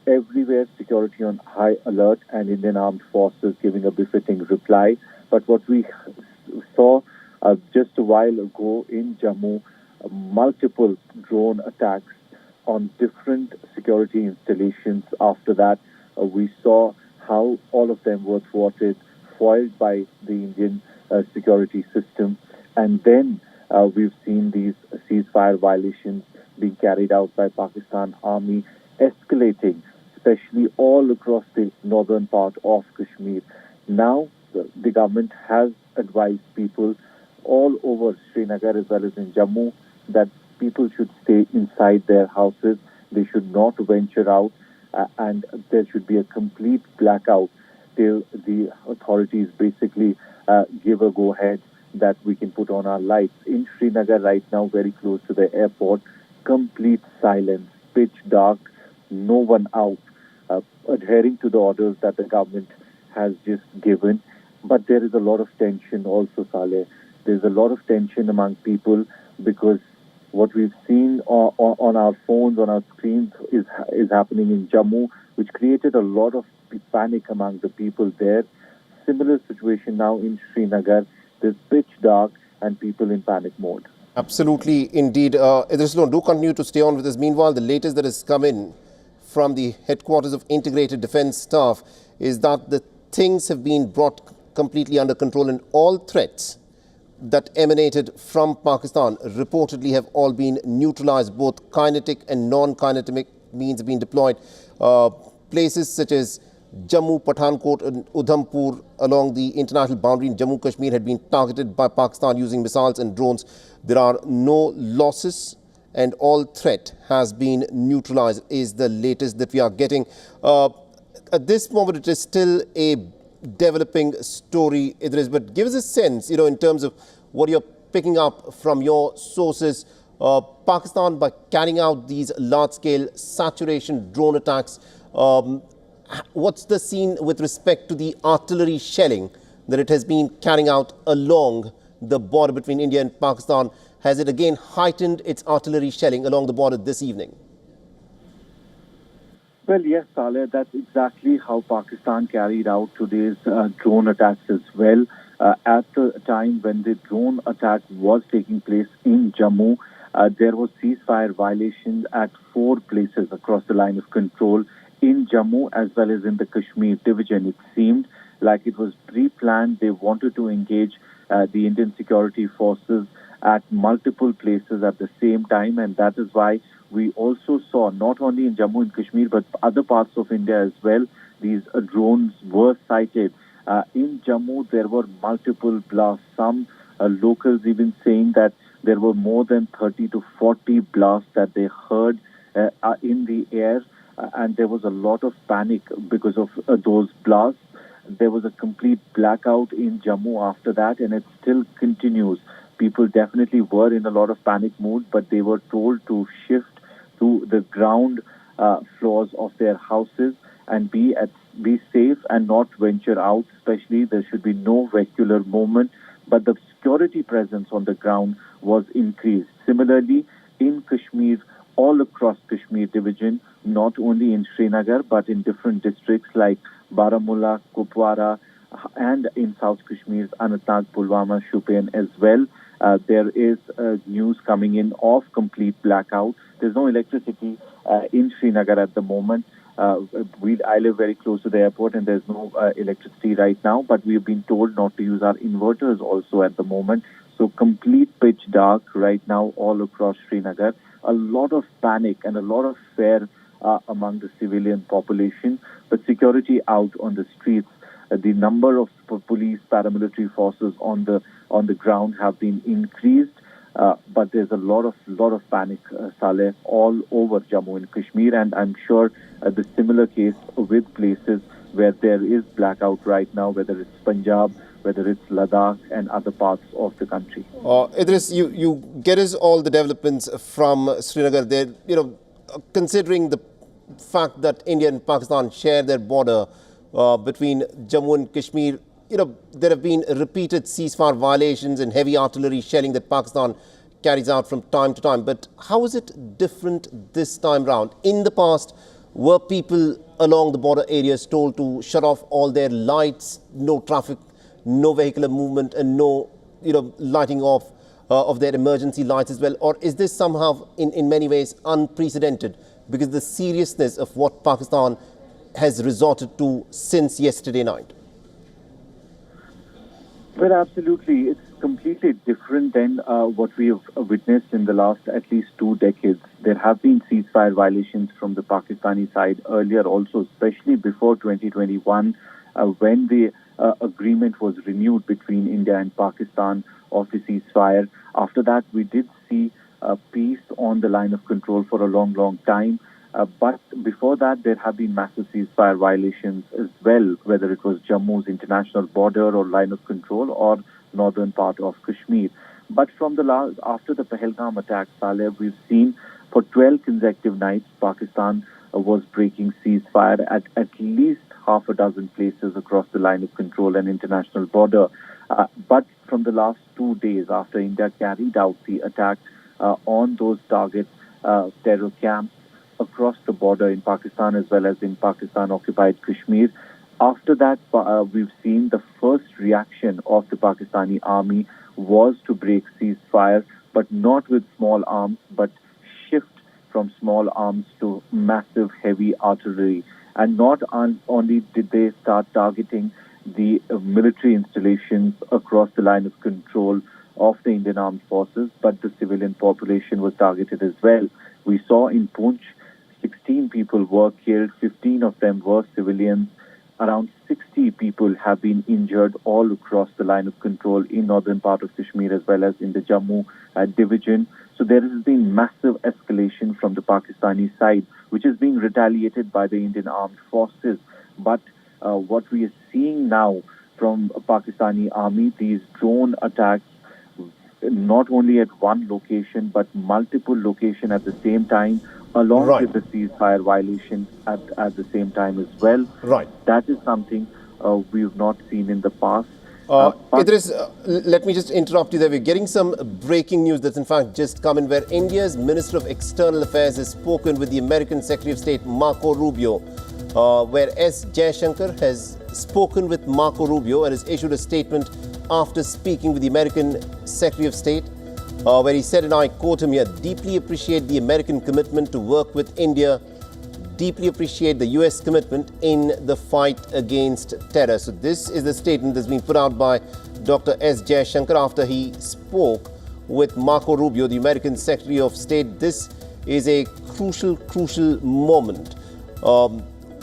Everywhere security on high alert and Indian armed forces giving a befitting reply. But what we saw just a while ago in Jammu, multiple drone attacks on different security installations. After that, we saw how all of them were thwarted, foiled by the Indian security system. And then we've seen these ceasefire violations being carried out by Pakistan Army, escalating, especially all across the northern part of Kashmir. Now, the government has advised people all over Srinagar as well as in Jammu that people should stay inside their houses. They should not venture out, and there should be a complete blackout till the authorities basically give a go-ahead that we can put on our lights. In Srinagar right now, very close to the airport, complete silence, pitch dark, no one out, adhering to the orders that the government has just given. But there is a lot of tension also, Saleh. There's a lot of tension among people because what we've seen on our phones, on our screens, is happening in Jammu, which created a lot of panic among the people there. Similar situation now in Srinagar. There's pitch dark and people in panic mode. Absolutely, indeed. Idrislo, do continue to stay on with us. Meanwhile, the latest that has come in from the headquarters of Integrated Defence Staff is that the things have been brought completely under control and all threats that emanated from Pakistan reportedly have all been neutralized. Both kinetic and non-kinetic means have been deployed. Places such as Jammu, Pathankot and Udhampur along the international boundary in Jammu Kashmir had been targeted by Pakistan using missiles and drones. There are no losses and all threat has been neutralized is the latest that we are getting. At this moment, it is still a developing story, Idris, but give us a sense, in terms of what you're picking up from your sources. Pakistan, by carrying out these large-scale saturation drone attacks, what's the scene with respect to the artillery shelling that it has been carrying out along the border between India and Pakistan? Has it again heightened its artillery shelling along the border this evening? Well, yes, Saleh, that's exactly how Pakistan carried out today's drone attacks as well. At the time when the drone attack was taking place in Jammu, there was ceasefire violations at 4 places across the line of control in Jammu as well as in the Kashmir division. It seemed like it was pre-planned. They wanted to engage the Indian security forces at multiple places at the same time, and that is why we also saw, not only in Jammu and Kashmir, but other parts of India as well, these drones were sighted. In Jammu, there were multiple blasts. Some locals even saying that there were more than 30 to 40 blasts that they heard in the air, and there was a lot of panic because of those blasts. There was a complete blackout in Jammu after that, and it still continues. People definitely were in a lot of panic mood, but they were told to shift to the ground floors of their houses and be safe and not venture out. Especially, there should be no vehicular movement, but the security presence on the ground was increased. Similarly, in Kashmir, all across Kashmir division, not only in Srinagar, but in different districts like Baramulla, Kupwara, and in South Kashmir's Anantnag, Pulwama, Shupian as well. There is news coming in of complete blackout. There's no electricity in Srinagar at the moment. I live very close to the airport and there's no electricity right now, but we've been told not to use our inverters also at the moment. So complete pitch dark right now all across Srinagar. A lot of panic and a lot of fear among the civilian population, but security out on the streets. The number of police, paramilitary forces on the ground have been increased, but there's a lot of panic, Saleh, all over Jammu and Kashmir, and I'm sure the similar case with places where there is blackout right now, whether it's Punjab, whether it's Ladakh and other parts of the country. Idris, you get us all the developments from Srinagar there. Considering the fact that India and Pakistan share their border between Jammu and Kashmir, there have been repeated ceasefire violations and heavy artillery shelling that Pakistan carries out from time to time. But how is it different this time round? In the past, were people along the border areas told to shut off all their lights, no traffic, no vehicular movement, and no lighting off of their emergency lights as well? Or is this somehow in many ways unprecedented because of the seriousness of what Pakistan has resorted to since yesterday night? Well, absolutely. It's completely different than what we have witnessed in the last at least 2 decades. There have been ceasefire violations from the Pakistani side earlier also, especially before 2021, when the agreement was renewed between India and Pakistan of the ceasefire. After that, we did see peace on the line of control for a long time. But before that, there have been massive ceasefire violations as well, whether it was Jammu's international border or line of control or northern part of Kashmir. But from after the Pahalgam attack, Saleh, we've seen for 12 consecutive nights, Pakistan was breaking ceasefire at least half a dozen places across the line of control and international border. But from the last 2 days, after India carried out the attack on those targets, terror camps across the border in Pakistan as well as in Pakistan-occupied Kashmir, after that, we've seen the first reaction of the Pakistani army was to break ceasefire, but not with small arms, but shift from small arms to massive heavy artillery. And not only did they start targeting the military installations across the line of control of the Indian Armed Forces, but the civilian population was targeted as well. We saw in Poonch, 16 people were killed, 15 of them were civilians. Around 60 people have been injured all across the line of control in northern part of Kashmir as well as in the Jammu division. So there has been massive escalation from the Pakistani side, which is being retaliated by the Indian Armed Forces. But what we are seeing now from Pakistani army, these drone attacks, not only at one location, but multiple locations at the same time, along with the ceasefire violations at the same time as well. Right. That is something we've not seen in the past. Idris, let me just interrupt you there. We're getting some breaking news that's in fact just come in, where India's Minister of External Affairs has spoken with the American Secretary of State, Marco Rubio, where S. Jaishankar has spoken with Marco Rubio and has issued a statement after speaking with the American Secretary of State, where he said, and I quote him here, deeply appreciate the American commitment to work with India, deeply appreciate the US commitment in the fight against terror. So this is the statement that's been put out by Dr. S. Jaishankar after he spoke with Marco Rubio, the American Secretary of State. This is a crucial moment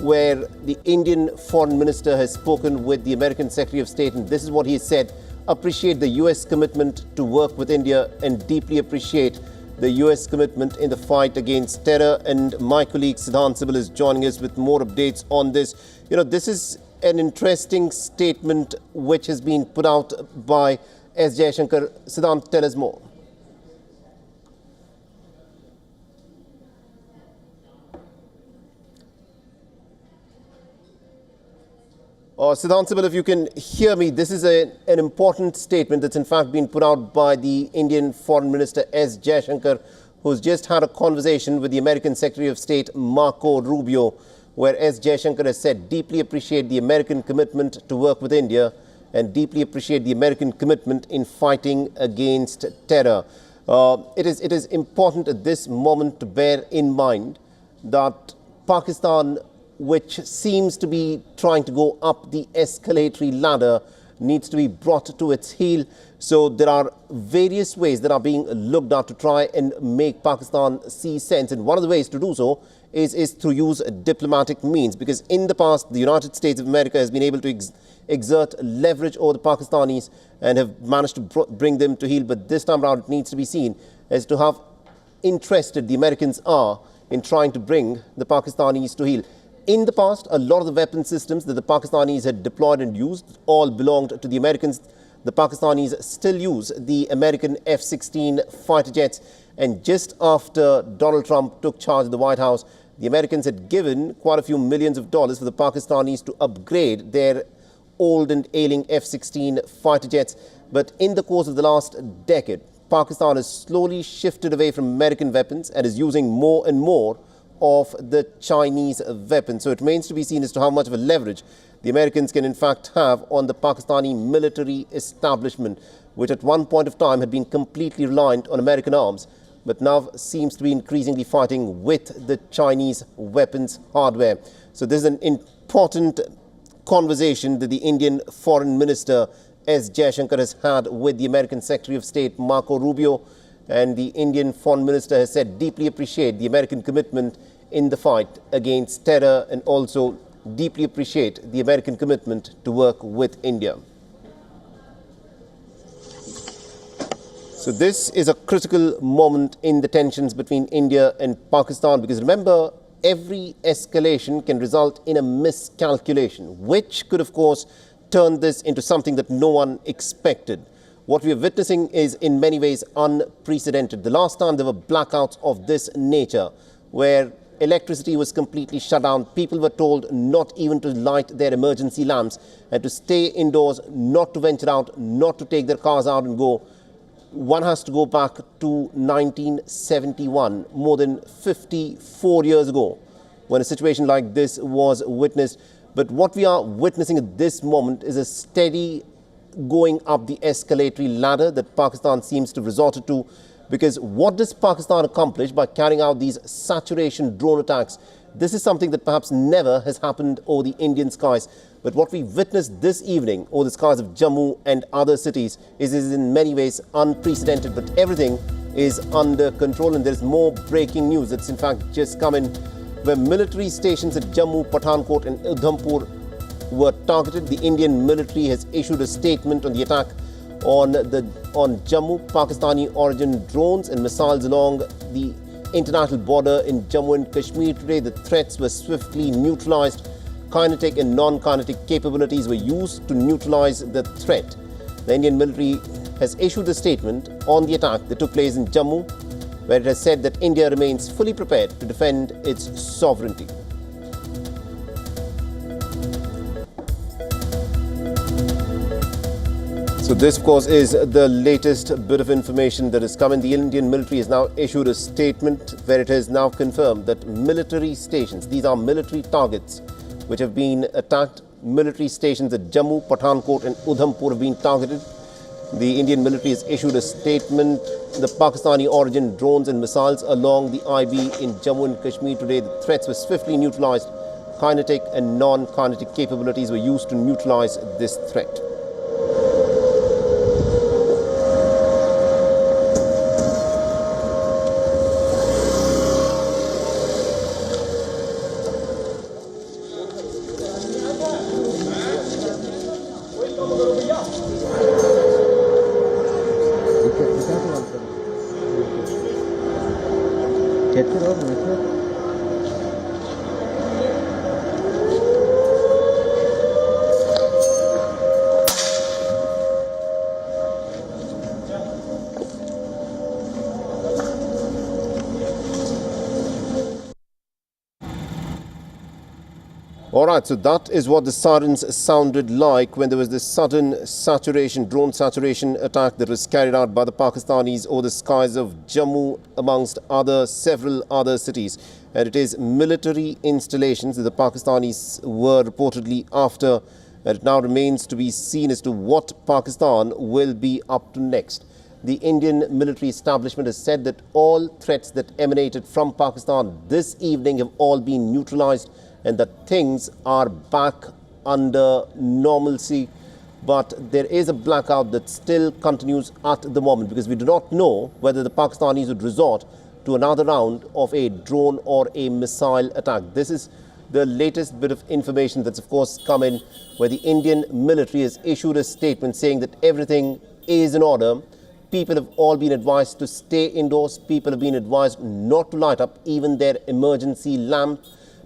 where the Indian Foreign Minister has spoken with the American Secretary of State, and this is what he said: appreciate the US commitment to work with India and deeply appreciate the US commitment in the fight against terror. And my colleague Siddhant Sibal is joining us with more updates on this. This is an interesting statement which has been put out by S. Jaishankar. Siddhant, tell us more. Siddhant Sibal, if you can hear me, this is an important statement that's in fact been put out by the Indian Foreign Minister S. Jaishankar, who's just had a conversation with the American Secretary of State Marco Rubio, where S. Jaishankar has said, deeply appreciate the American commitment to work with India and deeply appreciate the American commitment in fighting against terror. It is important at this moment to bear in mind that Pakistan, which seems to be trying to go up the escalatory ladder, needs to be brought to its heel. So there are various ways that are being looked at to try and make Pakistan see sense. And one of the ways to do so is to use diplomatic means, because in the past, the United States of America has been able to exert leverage over the Pakistanis and have managed to bring them to heel. But this time around, it needs to be seen as to how interested the Americans are in trying to bring the Pakistanis to heel. In the past, a lot of the weapon systems that the Pakistanis had deployed and used all belonged to the Americans. The Pakistanis still use the American F-16 fighter jets. And just after Donald Trump took charge of the White House, the Americans had given quite a few millions of dollars for the Pakistanis to upgrade their old and ailing F-16 fighter jets. But in the course of the last decade, Pakistan has slowly shifted away from American weapons and is using more and more of the Chinese weapons. So it remains to be seen as to how much of a leverage the Americans can in fact have on the Pakistani military establishment, which at one point of time had been completely reliant on American arms, but now seems to be increasingly fighting with the Chinese weapons hardware. So this is an important conversation that the Indian Foreign Minister S. Jaishankar has had with the American Secretary of State Marco Rubio. And the Indian Foreign Minister has said deeply appreciate the American commitment in the fight against terror and also deeply appreciate the American commitment to work with India. So this is a critical moment in the tensions between India and Pakistan, because remember, every escalation can result in a miscalculation, which could of course turn this into something that no one expected. What we are witnessing is in many ways unprecedented. The last time there were blackouts of this nature, where electricity was completely shut down, people were told not even to light their emergency lamps and to stay indoors, not to venture out, not to take their cars out and go. One has to go back to 1971, more than 54 years ago, when a situation like this was witnessed. But what we are witnessing at this moment is a steady going up the escalatory ladder that Pakistan seems to have resorted to. Because what does Pakistan accomplish by carrying out these saturation drone attacks? This is something that perhaps never has happened over the Indian skies. But what we witnessed this evening over the skies of Jammu and other cities is in many ways unprecedented. But everything is under control, and there is more breaking news that's in fact just come in, where military stations at Jammu, Pathankot and Udhampur were targeted. The Indian military has issued a statement on the attack on Jammu. Pakistani origin drones and missiles along the international border in Jammu and Kashmir today. The threats were swiftly neutralized. Kinetic and non-kinetic capabilities were used to neutralize the threat. The Indian military has issued a statement on the attack that took place in Jammu, where it has said that India remains fully prepared to defend its sovereignty. So this, of course, is the latest bit of information that has come in. The Indian military has now issued a statement where it has now confirmed that military stations, these are military targets which have been attacked. Military stations at Jammu, Pathankot and Udhampur have been targeted. The Indian military has issued a statement. The Pakistani origin drones and missiles along the IB in Jammu and Kashmir today, the threats were swiftly neutralized. Kinetic and non-kinetic capabilities were used to neutralize this threat. Alright, so that is what the sirens sounded like when there was this sudden drone saturation attack that was carried out by the Pakistanis over the skies of Jammu amongst several other cities. and it is military installations that the Pakistanis were reportedly after. And it now remains to be seen as to what Pakistan will be up to next. The Indian military establishment has said that all threats that emanated from Pakistan this evening have all been neutralized and that things are back under normalcy. But there is a blackout that still continues at the moment because we do not know whether the Pakistanis would resort to another round of a drone or a missile attack. This is the latest bit of information that's of course come in, where the Indian military has issued a statement saying that everything is in order. People have all been advised to stay indoors. People have been advised not to light up even their emergency lamp.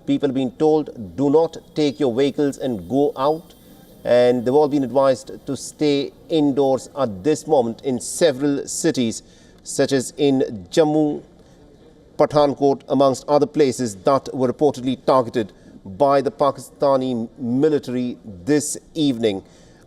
People have been told do not take your vehicles and go out. And they've all been advised to stay indoors at this moment in several cities, such as in Jammu, Pathankot, amongst other places that were reportedly targeted by the Pakistani military this evening.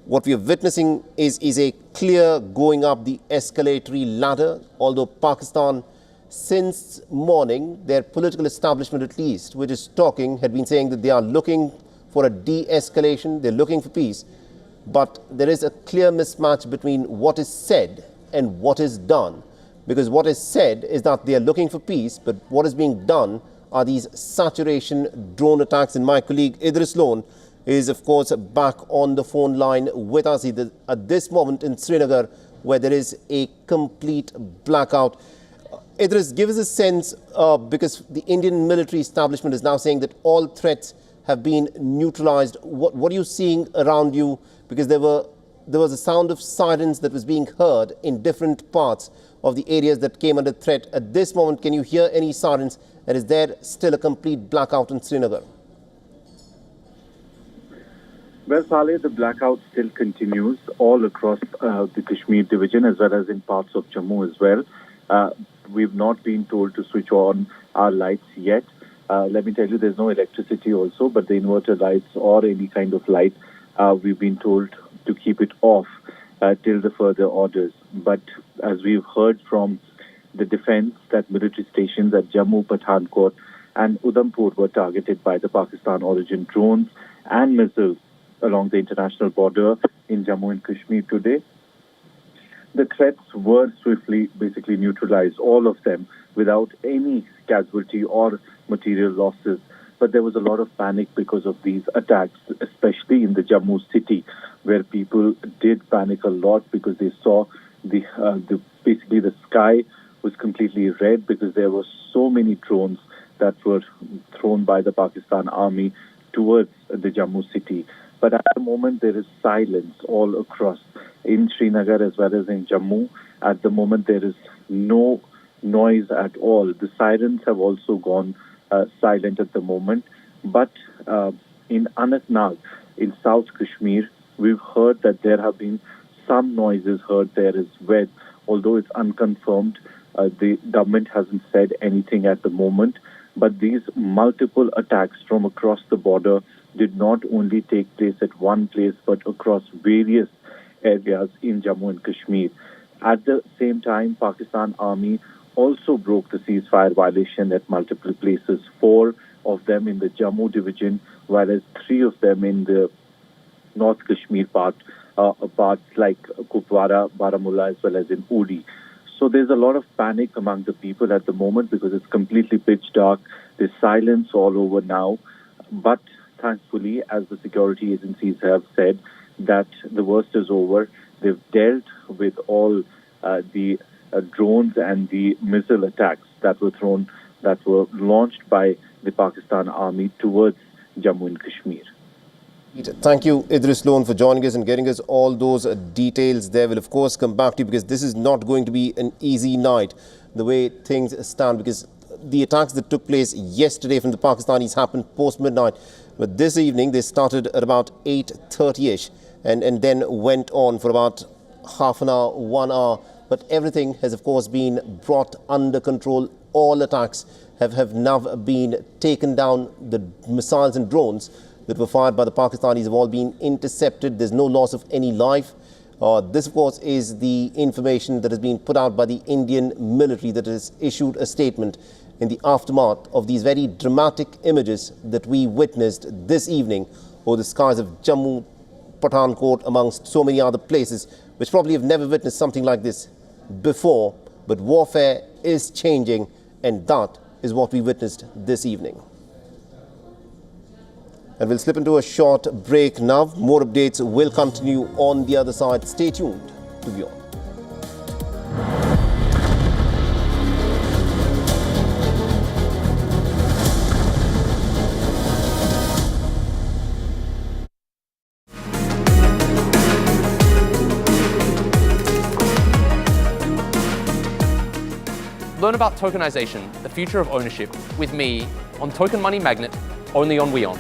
What we are witnessing is a clear going up the escalatory ladder, although Pakistan, since morning, their political establishment at least, which is talking, had been saying that they are looking for a de-escalation, they're looking for peace. But there is a clear mismatch between what is said and what is done. Because what is said is that they are looking for peace, but what is being done are these saturation drone attacks. And my colleague Idris Lone is, of course, back on the phone line with us at this moment in Srinagar, where there is a complete blackout. Idris, give us a sense, because the Indian military establishment is now saying that all threats have been neutralized. What are you seeing around you? Because there was a sound of sirens that was being heard in different parts of the areas that came under threat. At this moment, can you hear any sirens? And is there still a complete blackout in Srinagar? Well, Saleh, the blackout still continues all across the Kashmir division as well as in parts of Jammu as well. We've not been told to switch on our lights yet. Let me tell you, there's no electricity also, but the inverter lights or any kind of light, we've been told to keep it off till the further orders. But as we've heard from the defense, that military stations at Jammu, Pathankot and Udhampur were targeted by the Pakistan origin drones and missiles along the international border in Jammu and Kashmir today. The threats were swiftly basically neutralized, all of them, without any casualty or material losses. But there was a lot of panic because of these attacks, especially in the Jammu city, where people did panic a lot because they saw basically the sky was completely red because there were so many drones that were thrown by the Pakistan army towards the Jammu city. But at the moment, there is silence all across in Srinagar as well as in Jammu. At the moment, there is no noise at all. The sirens have also gone silent at the moment. But in Anantnag, in South Kashmir, we've heard that there have been some noises heard there as well. Although it's unconfirmed, the government hasn't said anything at the moment. But these multiple attacks from across the border did not only take place at one place, but across various areas in Jammu and Kashmir. At the same time, Pakistan Army also broke the ceasefire violation at multiple places, 4 of them in the Jammu division, whereas 3 of them in the North Kashmir parts like Kupwara, Baramulla, as well as in Uri. So there's a lot of panic among the people at the moment because it's completely pitch dark. There's silence all over now. But thankfully, as the security agencies have said, that the worst is over. They've dealt with all the drones and the missile attacks that were launched by the Pakistan army towards Jammu and Kashmir. Thank you, Idris Lone, for joining us and getting us all those details there. We'll, of course, come back to you because this is not going to be an easy night, the way things stand, because the attacks that took place yesterday from the Pakistanis happened post-midnight. But this evening, they started at about 8:30ish and then went on for about half an hour, 1 hour. But everything has, of course, been brought under control. All attacks have now been taken down. The missiles and drones that were fired by the Pakistanis have all been intercepted. There's no loss of any life. This, of course, is the information that has been put out by the Indian military that has issued a statement. in the aftermath of these very dramatic images that we witnessed this evening over the skies of Jammu, Pathankot, amongst so many other places, which probably have never witnessed something like this before. But warfare is changing, and that is what we witnessed this evening. And we'll slip into a short break now. More updates will continue on the other side. Stay tuned to WION. Learn about tokenization, the future of ownership, with me on Token Money Magnet, only on WION.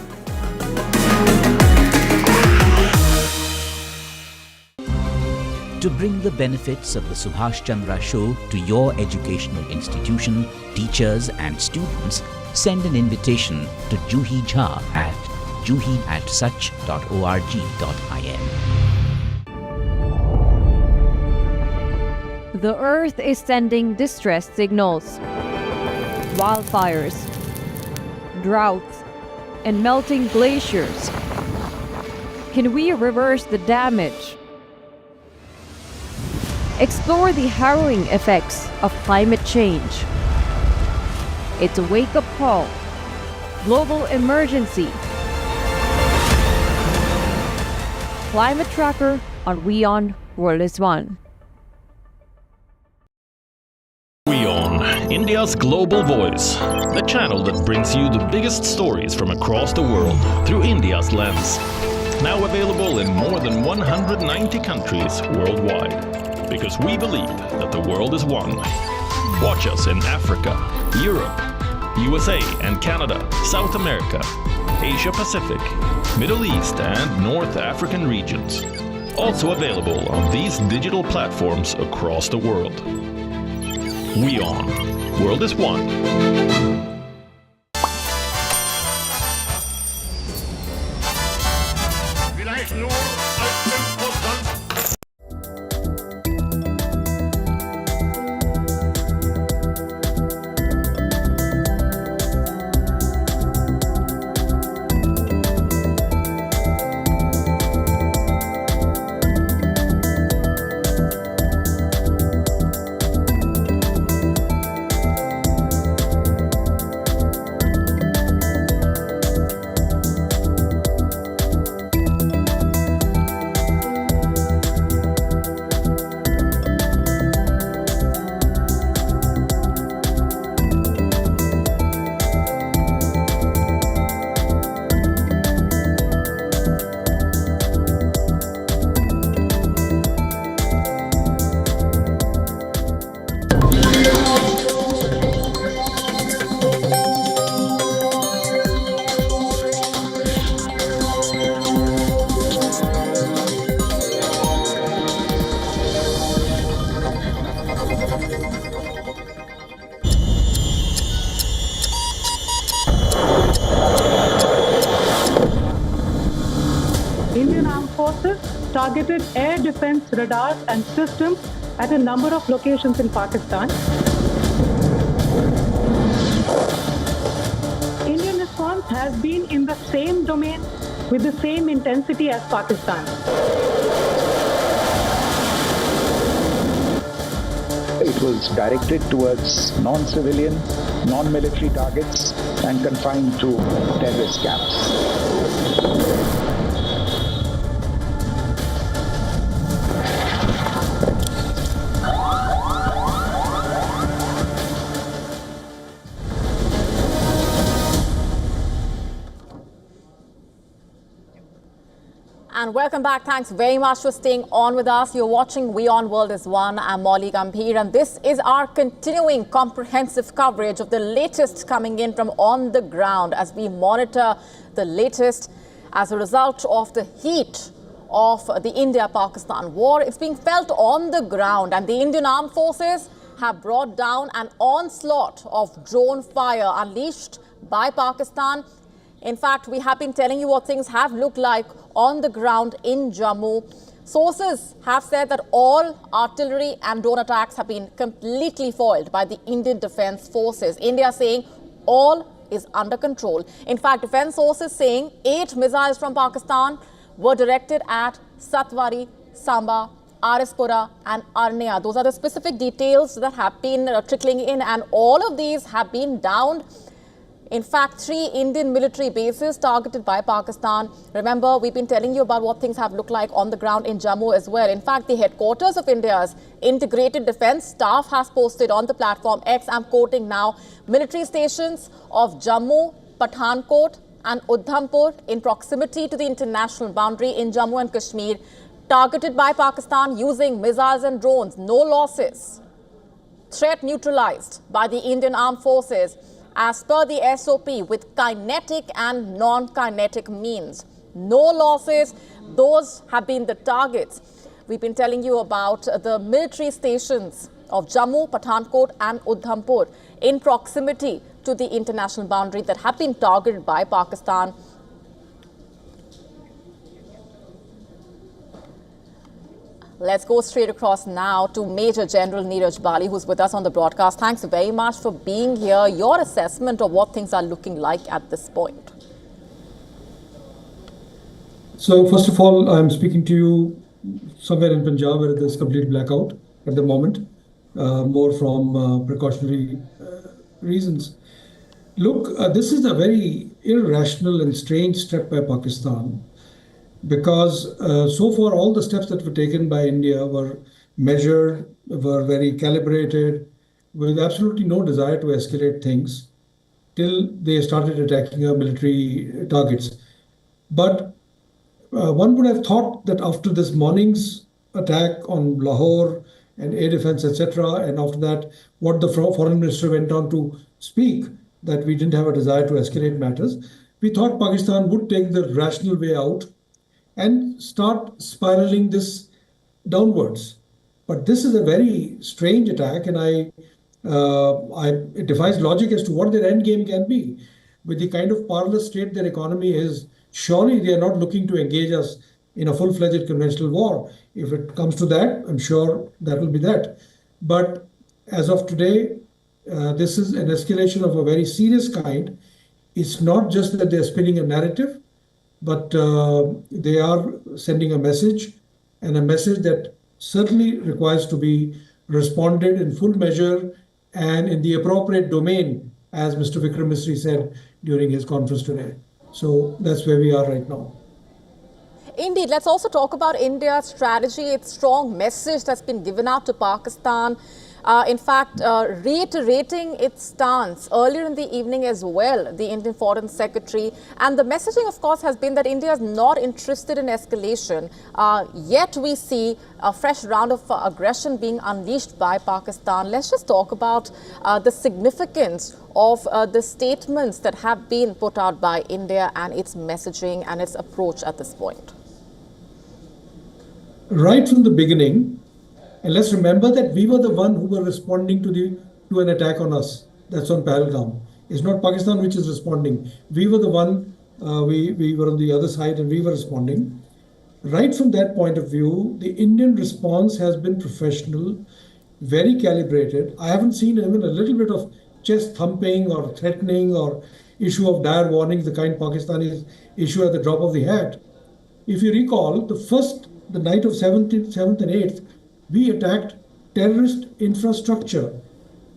To bring the benefits of the Subhash Chandra Show to your educational institution, teachers and students, send an invitation to Juhi Jha at juhi@such.org.in. The Earth is sending distress signals. Wildfires, droughts, and melting glaciers. Can we reverse the damage? Explore the harrowing effects of climate change. It's a wake-up call. Global emergency. Climate Tracker on WION World is One. WION, India's global voice, the channel that brings you the biggest stories from across the world through India's lens. Now available in more than 190 countries worldwide. Because we believe that the world is one. Watch us in Africa, Europe, USA and Canada, South America, Asia Pacific, Middle East and North African regions. Also available on these digital platforms across the world. WION, World is One. Indian Armed Forces targeted air defense radars and systems at a number of locations in Pakistan. Indian response has been in the same domain with the same intensity as Pakistan. It was directed towards non-civilian, non-military targets and confined to terrorist camps. And welcome back. Thanks very much for staying on with us. You're watching WION World is One. I'm Molly Gambhir, and this is our continuing comprehensive coverage of the latest coming in from on the ground as we monitor the latest as a result of the heat of the India-Pakistan war. It's being felt on the ground, and the Indian Armed Forces have brought down an onslaught of drone fire unleashed by Pakistan. In fact, we have been telling you what things have looked like on the ground in Jammu. Sources have said that all artillery and drone attacks have been completely foiled by the Indian Defence Forces. India saying all is under control. In fact, defence sources saying 8 missiles from Pakistan were directed at Satwari, Samba, Arispura and Arnia. Those are the specific details that have been trickling in, and all of these have been downed. In fact, 3 Indian military bases targeted by Pakistan. Remember, we've been telling you about what things have looked like on the ground in Jammu as well. In fact, the headquarters of India's integrated defence staff has posted on the platform X, I'm quoting now, military stations of Jammu, Pathankot and Udhampur in proximity to the international boundary in Jammu and Kashmir, targeted by Pakistan using missiles and drones. No losses. Threat neutralized by the Indian Armed Forces as per the SOP with kinetic and non-kinetic means. No losses. Those have been the targets. We've been telling you about the military stations of Jammu, Pathankot and Udhampur in proximity to the international boundary that have been targeted by Pakistan. Let's go straight across now to Major General Neeraj Bali, who's with us on the broadcast. Thanks very much for being here. Your assessment of what things are looking like at this point. So, first of all, I'm speaking to you somewhere in Punjab where there's complete blackout at the moment, more from precautionary reasons. Look, this is a very irrational and strange step by Pakistan, because so far all the steps that were taken by India were measured, were very calibrated, with absolutely no desire to escalate things till they started attacking our military targets. But one would have thought that after this morning's attack on Lahore and air defense, etc., and after that, what the foreign minister went on to speak, that we didn't have a desire to escalate matters, we thought Pakistan would take the rational way out and start spiraling this downwards. But this is a very strange attack, and it defies logic as to what their end game can be. With the kind of parlous state their economy is, surely they are not looking to engage us in a full-fledged conventional war. If it comes to that, I'm sure that will be that. But as of today, this is an escalation of a very serious kind. It's not just that they're spinning a narrative, but they are sending a message, and a message that certainly requires to be responded in full measure and in the appropriate domain, as Mr. Vikram Misri said during his conference today. So that's where we are right now. Indeed. Let's also talk about India's strategy, its strong message that's been given out to Pakistan. In fact, reiterating its stance earlier in the evening as well, the Indian Foreign Secretary. And the messaging, of course, has been that India is not interested in escalation. Yet we see a fresh round of aggression being unleashed by Pakistan. Let's just talk about the significance of the statements that have been put out by India and its messaging and its approach at this point. Right from the beginning, and let's remember that we were the one who were responding to an attack on us. That's on Pahalgam. It's not Pakistan which is responding. We were the one, we were on the other side and we were responding. Right from that point of view, the Indian response has been professional, very calibrated. I haven't seen even a little bit of chest thumping or threatening or issue of dire warnings, the kind Pakistanis issue at the drop of the hat. If you recall, the night of 7th and 8th, we attacked terrorist infrastructure.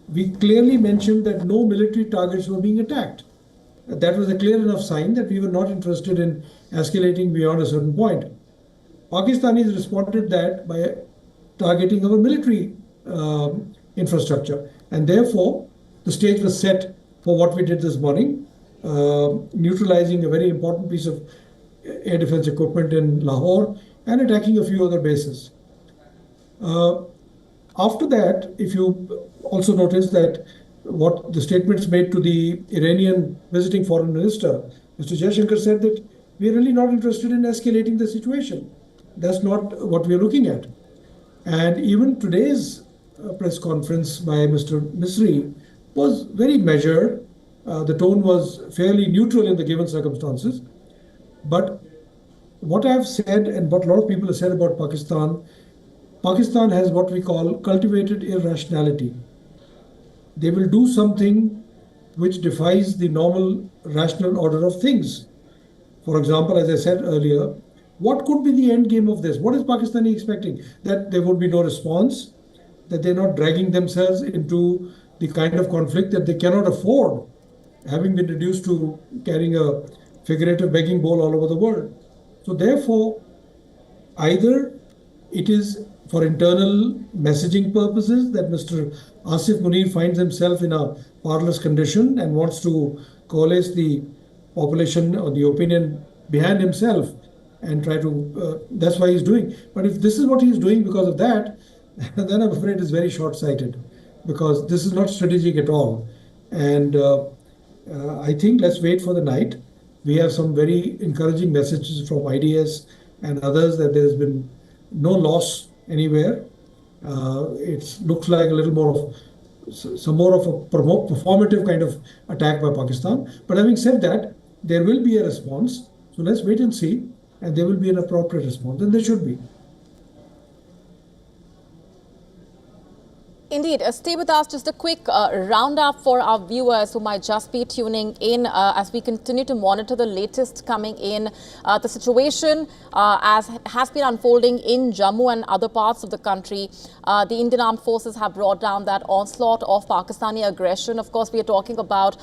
We clearly mentioned that no military targets were being attacked. That was a clear enough sign that we were not interested in escalating beyond a certain point. Pakistanis responded that by targeting our military infrastructure. And therefore, the stage was set for what we did this morning, neutralizing a very important piece of air defense equipment in Lahore and attacking a few other bases. After that, if you also notice that what the statements made to the Iranian visiting foreign minister, Mr. Jaishankar said that we are really not interested in escalating the situation. That's not what we are looking at. And even today's press conference by Mr. Misri was very measured. The tone was fairly neutral in the given circumstances. But what I've said and what a lot of people have said about Pakistan, Pakistan has what we call cultivated irrationality. They will do something which defies the normal rational order of things. For example, as I said earlier, what could be the end game of this? What is Pakistani expecting? That there would be no response, that they're not dragging themselves into the kind of conflict that they cannot afford, having been reduced to carrying a figurative begging bowl all over the world. So therefore, either it is for internal messaging purposes that Mr. Asif Munir finds himself in a powerless condition and wants to coalesce the population or the opinion behind himself and try to, that's why he's doing. But if this is what he's doing because of that, then I'm afraid it's very short-sighted, because this is not strategic at all. And I think let's wait for the night. We have some very encouraging messages from IDS and others that there's been no loss anywhere. It looks like a little more of some more of a performative kind of attack by Pakistan. But having said that, there will be a response. So let's wait and see, and there will be an appropriate response, and there should be. Indeed. Stay with us. Just a quick roundup for our viewers who might just be tuning in as we continue to monitor the latest coming in. The situation as has been unfolding in Jammu and other parts of the country. The Indian Armed Forces have brought down that onslaught of Pakistani aggression. Of course, we are talking about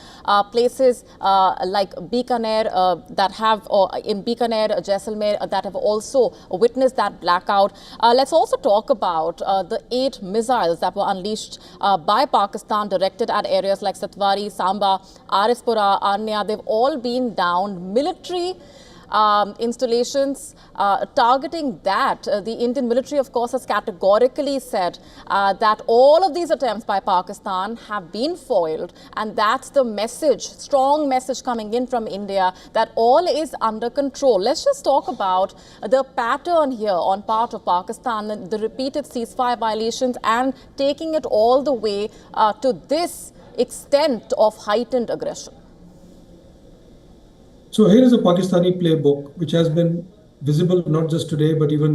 places like Bikaner that have, or in Bikaner, Jaisalmer, that have also witnessed that blackout. Let's also talk about the 8 missiles that were unleashed by Pakistan, directed at areas like Satwari, Samba, Arispura, Arnia. They've all been downed. Military installations targeting that. The Indian military, of course, has categorically said that all of these attempts by Pakistan have been foiled, and that's the message, strong message coming in from India, that all is under control. Let's just talk about the pattern here on part of Pakistan, the repeated ceasefire violations, and taking it all the way to this extent of heightened aggression. So here is a Pakistani playbook which has been visible not just today, but even